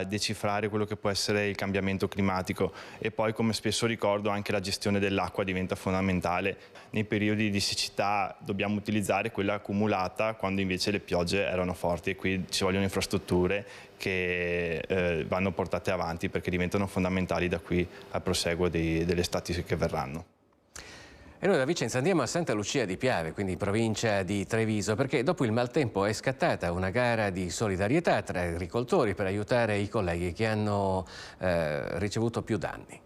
decifrare quello che può essere il cambiamento climatico e poi, come spesso ricordo, anche la gestione dell'acqua diventa fondamentale. Nei periodi di siccità dobbiamo utilizzare quella accumulata quando invece le piogge erano forti e qui ci vogliono infrastrutture che vanno portate avanti perché diventano fondamentali da qui al proseguo delle estati che verranno. E noi da Vicenza andiamo a Santa Lucia di Piave, quindi provincia di Treviso, perché dopo il maltempo è scattata una gara di solidarietà tra agricoltori per aiutare i colleghi che hanno ricevuto più danni.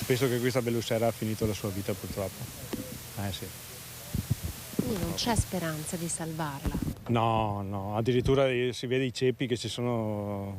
penso che questa Bellussera ha finito la sua vita purtroppo. Sì. Quindi non c'è speranza di salvarla? No, addirittura si vede i ceppi che si sono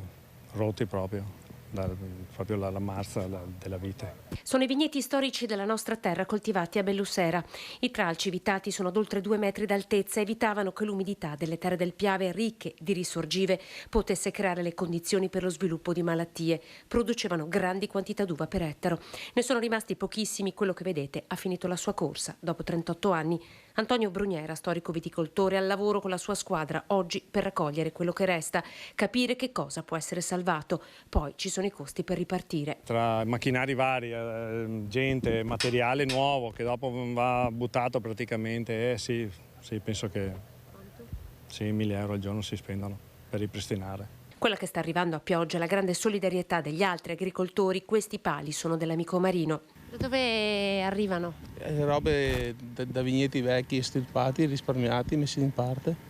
rotti proprio la marza della vite. Sono i vigneti storici della nostra terra coltivati a Bellussera. I tralci vitati sono ad oltre 2 metri d'altezza e evitavano che l'umidità delle terre del Piave, ricche di risorgive, potesse creare le condizioni per lo sviluppo di malattie. Producevano grandi quantità d'uva per ettaro. Ne sono rimasti pochissimi, quello che vedete ha finito la sua corsa dopo 38 anni. Antonio Brugnera, storico viticoltore, al lavoro con la sua squadra oggi per raccogliere quello che resta, capire che cosa può essere salvato. Poi ci sono i costi per ripartire. Tra macchinari vari, gente, materiale nuovo che dopo va buttato praticamente, sì, penso che 1.000 euro al giorno si spendono per ripristinare. Quella che sta arrivando a pioggia è la grande solidarietà degli altri agricoltori. Questi pali sono dell'Amico Marino. Da dove arrivano? Robe da vigneti vecchi, estirpati, risparmiati, messi in parte.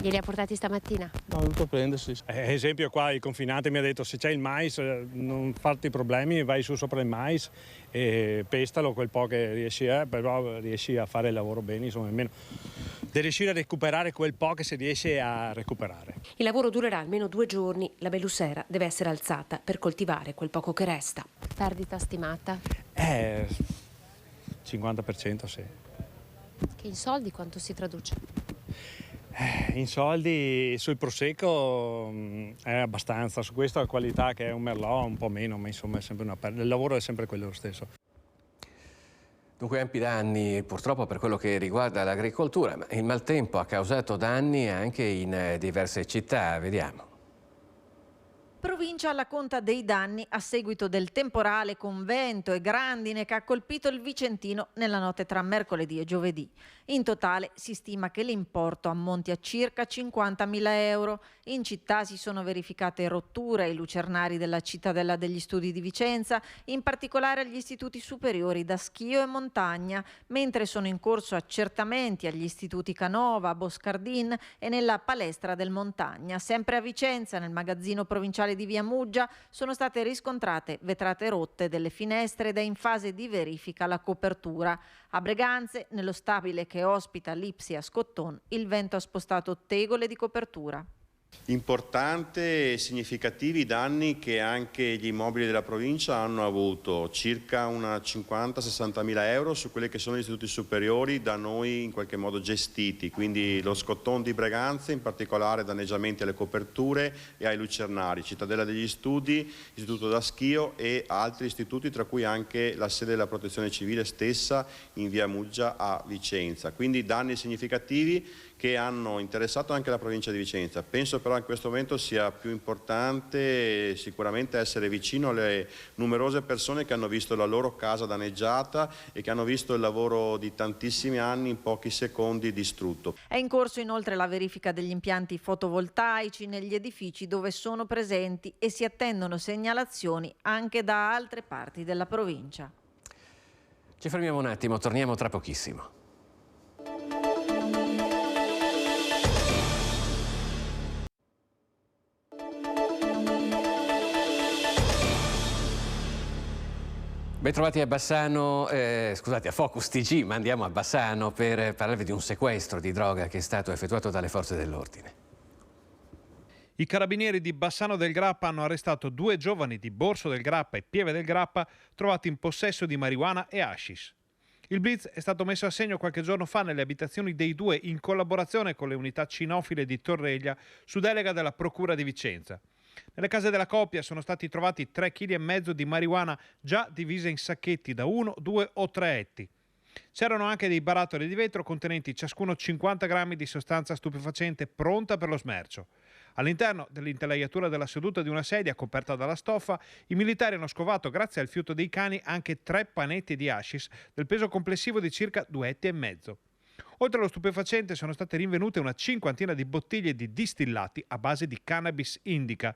Glieli ha portati stamattina? No, ho dovuto prendersi. Esempio qua il confinante mi ha detto: se c'è il mais non farti problemi, vai su sopra il mais e pestalo quel po' che riesci, però riesci a fare il lavoro bene, insomma, almeno devi riuscire a recuperare quel po' che si riesce a recuperare. Il lavoro durerà almeno 2 giorni. La Bellussera deve essere alzata per coltivare quel poco che resta. Perdita stimata? 50% sì. Che in soldi quanto si traduce? In soldi sul Prosecco è abbastanza, su questa la qualità che è un Merlot un po' meno, ma insomma è sempre una perdita. Il lavoro è sempre quello stesso. Dunque ampi danni purtroppo per quello che riguarda l'agricoltura, ma il maltempo ha causato danni anche in diverse città, vediamo. Provincia alla conta dei danni a seguito del temporale con vento e grandine che ha colpito il Vicentino nella notte tra mercoledì e giovedì. In totale si stima che l'importo ammonti a circa 50.000 euro. In città si sono verificate rotture ai lucernari della Cittadella degli Studi di Vicenza, in particolare agli istituti superiori da Schio e Montagna, mentre sono in corso accertamenti agli istituti Canova, Boscardin e nella palestra del Montagna. Sempre a Vicenza, nel magazzino provinciale di Via Muggia, sono state riscontrate vetrate rotte delle finestre ed è in fase di verifica la copertura. A Breganze, nello stabile che ospita l'Ipsia Scotton, il vento ha spostato tegole di copertura. Importante e significativi i danni che anche gli immobili della provincia hanno avuto, circa una 50-60 mila euro su quelli che sono gli istituti superiori da noi in qualche modo gestiti, quindi lo Scotton di Breganze, in particolare danneggiamenti alle coperture e ai lucernari, Cittadella degli Studi, Istituto da Schio e altri istituti, tra cui anche la sede della Protezione Civile stessa in Via Muggia a Vicenza. Quindi danni significativi che hanno interessato anche la provincia di Vicenza. Penso però in questo momento sia più importante sicuramente essere vicino alle numerose persone che hanno visto la loro casa danneggiata e che hanno visto il lavoro di tantissimi anni in pochi secondi distrutto. È in corso inoltre la verifica degli impianti fotovoltaici negli edifici dove sono presenti e si attendono segnalazioni anche da altre parti della provincia. Ci fermiamo un attimo, torniamo tra pochissimo. Bentrovati a Bassano, scusate, a Focus TG, ma andiamo a Bassano per parlarvi di un sequestro di droga che è stato effettuato dalle forze dell'ordine. I carabinieri di Bassano del Grappa hanno arrestato 2 giovani di Borso del Grappa e Pieve del Grappa trovati in possesso di marijuana e hashish. Il blitz è stato messo a segno qualche giorno fa nelle abitazioni dei due in collaborazione con le unità cinofile di Torreglia su delega della Procura di Vicenza. Nelle case della coppia sono stati trovati 3,5 kg di marijuana già divise in sacchetti da 1, 2 o 3 etti. C'erano anche dei barattoli di vetro contenenti ciascuno 50 grammi di sostanza stupefacente pronta per lo smercio. All'interno dell'intelaiatura della seduta di una sedia coperta dalla stoffa, i militari hanno scovato, grazie al fiuto dei cani, anche 3 panetti di hashish del peso complessivo di circa 2,5 etti. Oltre allo stupefacente sono state rinvenute una 50 di bottiglie di distillati a base di cannabis indica.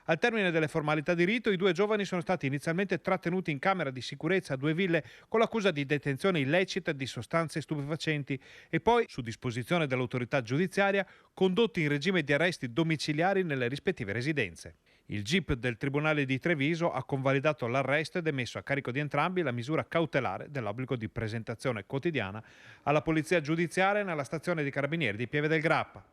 Al termine delle formalità di rito, i 2 giovani sono stati inizialmente trattenuti in camera di sicurezza a 2 Ville con l'accusa di detenzione illecita di sostanze stupefacenti e poi, su disposizione dell'autorità giudiziaria, condotti in regime di arresti domiciliari nelle rispettive residenze. Il GIP del Tribunale di Treviso ha convalidato l'arresto ed emesso a carico di entrambi la misura cautelare dell'obbligo di presentazione quotidiana alla Polizia Giudiziaria nella stazione di Carabinieri di Pieve del Grappa.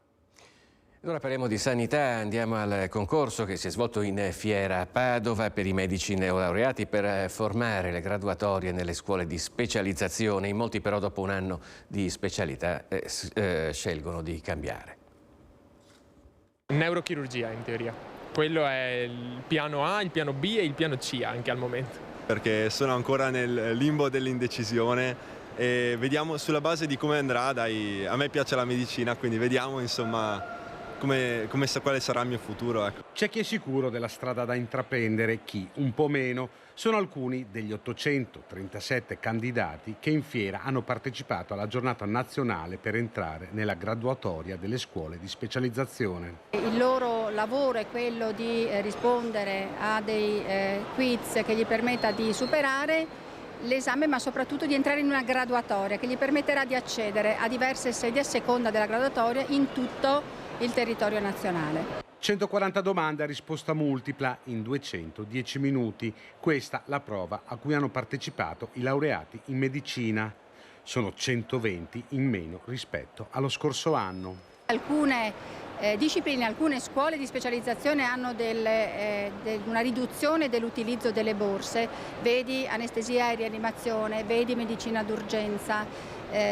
Ora parliamo di sanità, andiamo al concorso che si è svolto in Fiera a Padova per i medici neolaureati per formare le graduatorie nelle scuole di specializzazione. In molti però dopo un anno di specialità scelgono di cambiare. Neurochirurgia in teoria. Quello è il piano A, il piano B e il piano C anche al momento. Perché sono ancora nel limbo dell'indecisione e vediamo sulla base di come andrà. A me piace la medicina, quindi vediamo insomma quale sarà il mio futuro. Ecco. C'è chi è sicuro della strada da intraprendere, chi un po' meno. Sono alcuni degli 837 candidati che in fiera hanno partecipato alla giornata nazionale per entrare nella graduatoria delle scuole di specializzazione. Il loro lavoro è quello di rispondere a dei quiz che gli permetta di superare l'esame, ma soprattutto di entrare in una graduatoria che gli permetterà di accedere a diverse sedi a seconda della graduatoria in tutto il territorio nazionale. 140 domande a risposta multipla in 210 minuti. Questa la prova a cui hanno partecipato i laureati in medicina. Sono 120 in meno rispetto allo scorso anno. Alcune discipline, alcune scuole di specializzazione hanno una riduzione dell'utilizzo delle borse, vedi anestesia e rianimazione, vedi medicina d'urgenza,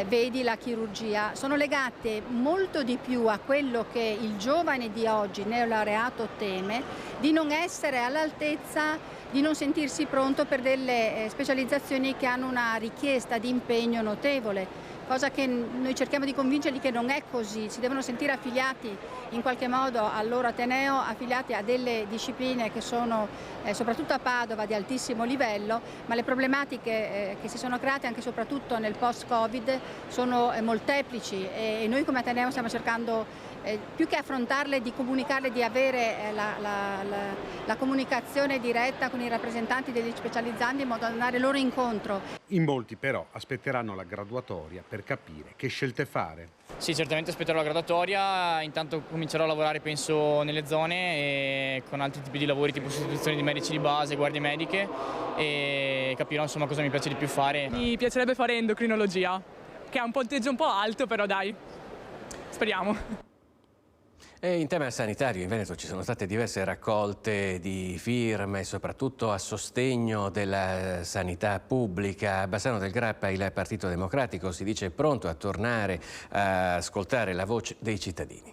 vedi la chirurgia. Sono legate molto di più a quello che il giovane di oggi, neolaureato, teme, di non essere all'altezza, di non sentirsi pronto per delle specializzazioni che hanno una richiesta di impegno notevole. Cosa che noi cerchiamo di convincerli che non è così, si devono sentire affiliati in qualche modo al loro ateneo, affiliati a delle discipline che sono soprattutto a Padova di altissimo livello, ma le problematiche che si sono create anche e soprattutto nel post-Covid sono molteplici e noi come ateneo stiamo cercando più che affrontarle, di comunicarle, di avere la comunicazione diretta con i rappresentanti degli specializzandi in modo da andare loro incontro. In molti però aspetteranno la graduatoria per capire che scelte fare. Sì, certamente aspetterò la graduatoria, intanto comincerò a lavorare penso nelle zone e con altri tipi di lavori tipo sostituzione di medici di base, guardie mediche e capirò insomma cosa mi piace di più fare. Mi piacerebbe fare endocrinologia, che ha un punteggio un po' alto, però dai, speriamo. E in tema sanitario in Veneto ci sono state diverse raccolte di firme, soprattutto a sostegno della sanità pubblica. A Bassano del Grappa il Partito Democratico si dice pronto a tornare a ascoltare la voce dei cittadini.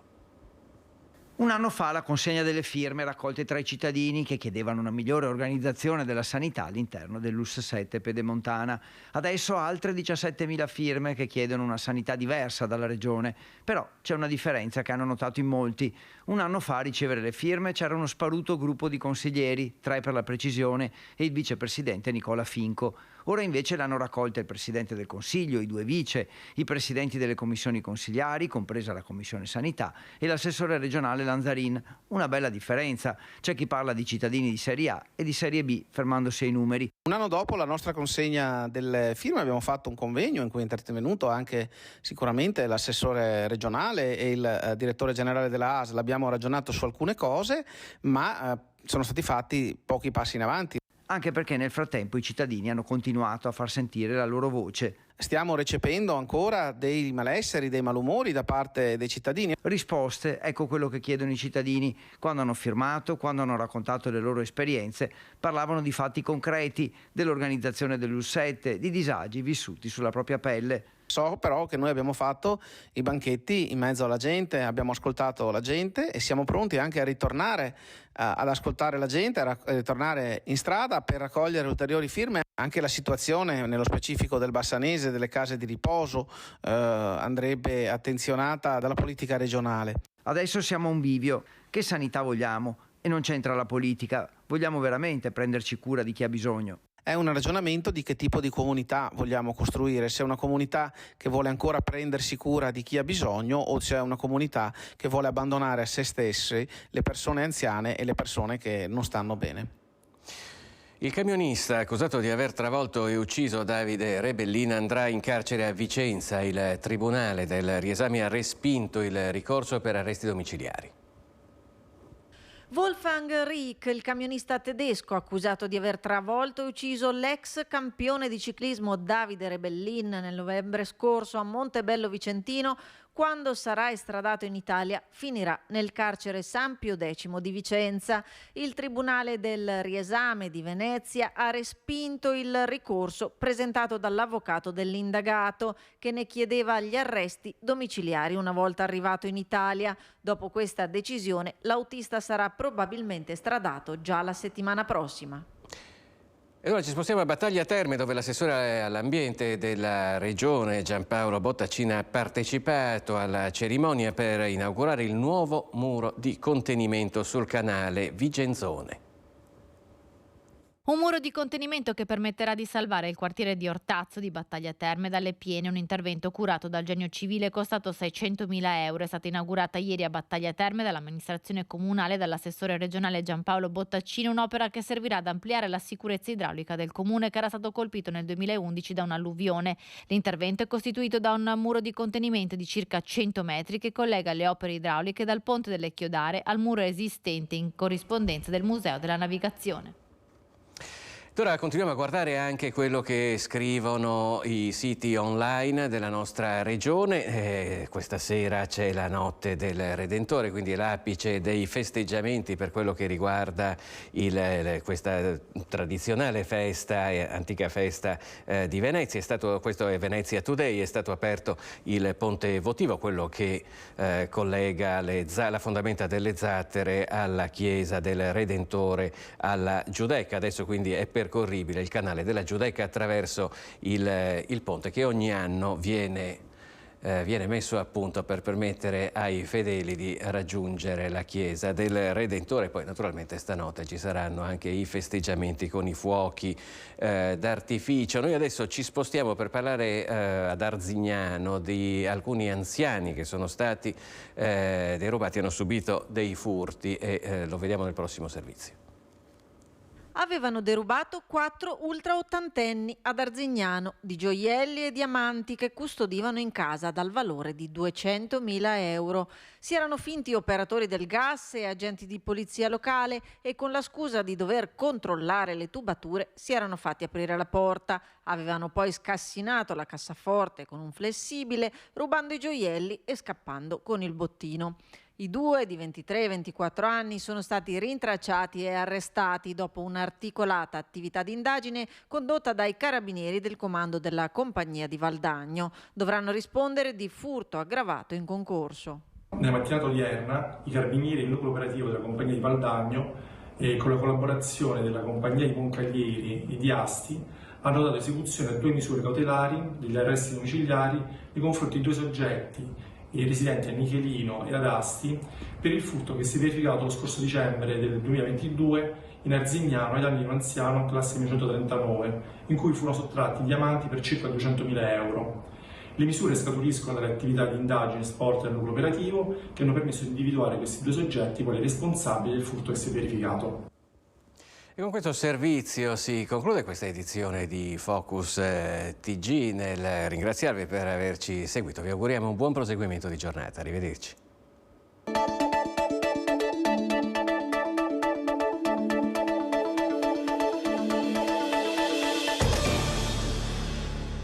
Un anno fa la consegna delle firme raccolte tra i cittadini che chiedevano una migliore organizzazione della sanità all'interno dell'US 7 pedemontana. Adesso altre 17.000 firme che chiedono una sanità diversa dalla regione. Però c'è una differenza che hanno notato in molti. Un anno fa a ricevere le firme c'era uno sparuto gruppo di consiglieri, 3 per la precisione, e il vicepresidente Nicola Finco. Ora invece l'hanno raccolta il Presidente del Consiglio, i 2 vice, i presidenti delle commissioni consigliari, compresa la Commissione Sanità, e l'assessore regionale Lanzarin. Una bella differenza. C'è chi parla di cittadini di Serie A e di Serie B, fermandosi ai numeri. Un anno dopo la nostra consegna delle firme abbiamo fatto un convegno in cui è intervenuto anche sicuramente l'assessore regionale e il direttore generale della ASL. Abbiamo ragionato su alcune cose, ma sono stati fatti pochi passi in avanti. Anche perché nel frattempo i cittadini hanno continuato a far sentire la loro voce. Stiamo recependo ancora dei malesseri, dei malumori da parte dei cittadini. Risposte, ecco quello che chiedono i cittadini. Quando hanno firmato, quando hanno raccontato le loro esperienze, parlavano di fatti concreti, dell'organizzazione dell'U7, di disagi vissuti sulla propria pelle. So però che noi abbiamo fatto i banchetti in mezzo alla gente, abbiamo ascoltato la gente e siamo pronti anche a ritornare ad ascoltare la gente, a ritornare in strada per raccogliere ulteriori firme. Anche la situazione nello specifico del Bassanese, delle case di riposo, andrebbe attenzionata dalla politica regionale. Adesso siamo a un bivio. Che sanità vogliamo? E non c'entra la politica. Vogliamo veramente prenderci cura di chi ha bisogno. È un ragionamento di che tipo di comunità vogliamo costruire, se è una comunità che vuole ancora prendersi cura di chi ha bisogno o se è una comunità che vuole abbandonare a se stesse le persone anziane e le persone che non stanno bene. Il camionista accusato di aver travolto e ucciso Davide Rebellin andrà in carcere a Vicenza. Il Tribunale del Riesame ha respinto il ricorso per arresti domiciliari. Wolfgang Rieck, il camionista tedesco accusato di aver travolto e ucciso l'ex campione di ciclismo Davide Rebellin nel novembre scorso a Montebello Vicentino, quando sarà estradato in Italia finirà nel carcere San Pio X di Vicenza. Il Tribunale del Riesame di Venezia ha respinto il ricorso presentato dall'avvocato dell'indagato, che ne chiedeva gli arresti domiciliari una volta arrivato in Italia. Dopo questa decisione l'autista sarà probabilmente estradato già la settimana prossima. E ora ci spostiamo a Battaglia Terme, dove l'assessore all'ambiente della regione Giampaolo Bottacina ha partecipato alla cerimonia per inaugurare il nuovo muro di contenimento sul canale Vigenzone. Un muro di contenimento che permetterà di salvare il quartiere di Ortazzo di Battaglia Terme dalle piene, un intervento curato dal Genio Civile costato 600.000 euro. È stata inaugurata ieri a Battaglia Terme dall'amministrazione comunale e dall'assessore regionale Giampaolo Bottacino, un'opera che servirà ad ampliare la sicurezza idraulica del comune, che era stato colpito nel 2011 da un'alluvione. L'intervento è costituito da un muro di contenimento di circa 100 metri che collega le opere idrauliche dal ponte delle Chiodare al muro esistente in corrispondenza del Museo della Navigazione. Ora continuiamo a guardare anche quello che scrivono i siti online della nostra regione. Questa sera c'è la Notte del Redentore, quindi l'apice dei festeggiamenti per quello che riguarda questa tradizionale festa, antica festa di Venezia. Questo è Venezia Today, è stato aperto il ponte votivo, quello che collega la fondamenta delle Zattere alla chiesa del Redentore, alla Giudecca. Adesso quindi è percorribile il canale della Giudecca attraverso il ponte, che ogni anno viene messo a punto per permettere ai fedeli di raggiungere la chiesa del Redentore. Poi naturalmente stanotte ci saranno anche i festeggiamenti con i fuochi d'artificio. Noi adesso ci spostiamo per parlare ad Arzignano di alcuni anziani che sono stati derubati, hanno subito dei furti, e lo vediamo nel prossimo servizio. Avevano derubato 4 ultraottantenni ad Arzignano di gioielli e diamanti che custodivano in casa dal valore di 200.000 euro. Si erano finti operatori del gas e agenti di polizia locale e, con la scusa di dover controllare le tubature, si erano fatti aprire la porta. Avevano poi scassinato la cassaforte con un flessibile, rubando i gioielli e scappando con il bottino. I due di 23 e 24 anni sono stati rintracciati e arrestati dopo un'articolata attività di indagine condotta dai carabinieri del comando della compagnia di Valdagno. Dovranno rispondere di furto aggravato in concorso. Nella mattinata odierna i carabinieri e il nucleo operativo della compagnia di Valdagno, con la collaborazione della compagnia di Concaglieri e di Asti, hanno dato esecuzione a 2 misure cautelari, degli arresti domiciliari nei confronti di 2 soggetti, i residenti a Michelino e ad Asti, per il furto che si è verificato lo scorso dicembre del 2022 in Arzignano ai danni di un anziano classe 1939, in cui furono sottratti diamanti per circa 200.000 euro. Le misure scaturiscono dalle attività di indagine svolte dal nucleo operativo, che hanno permesso di individuare questi 2 soggetti quali responsabili del furto che si è verificato. E con questo servizio si conclude questa edizione di Focus TG. Nel ringraziarvi per averci seguito, vi auguriamo un buon proseguimento di giornata. Arrivederci.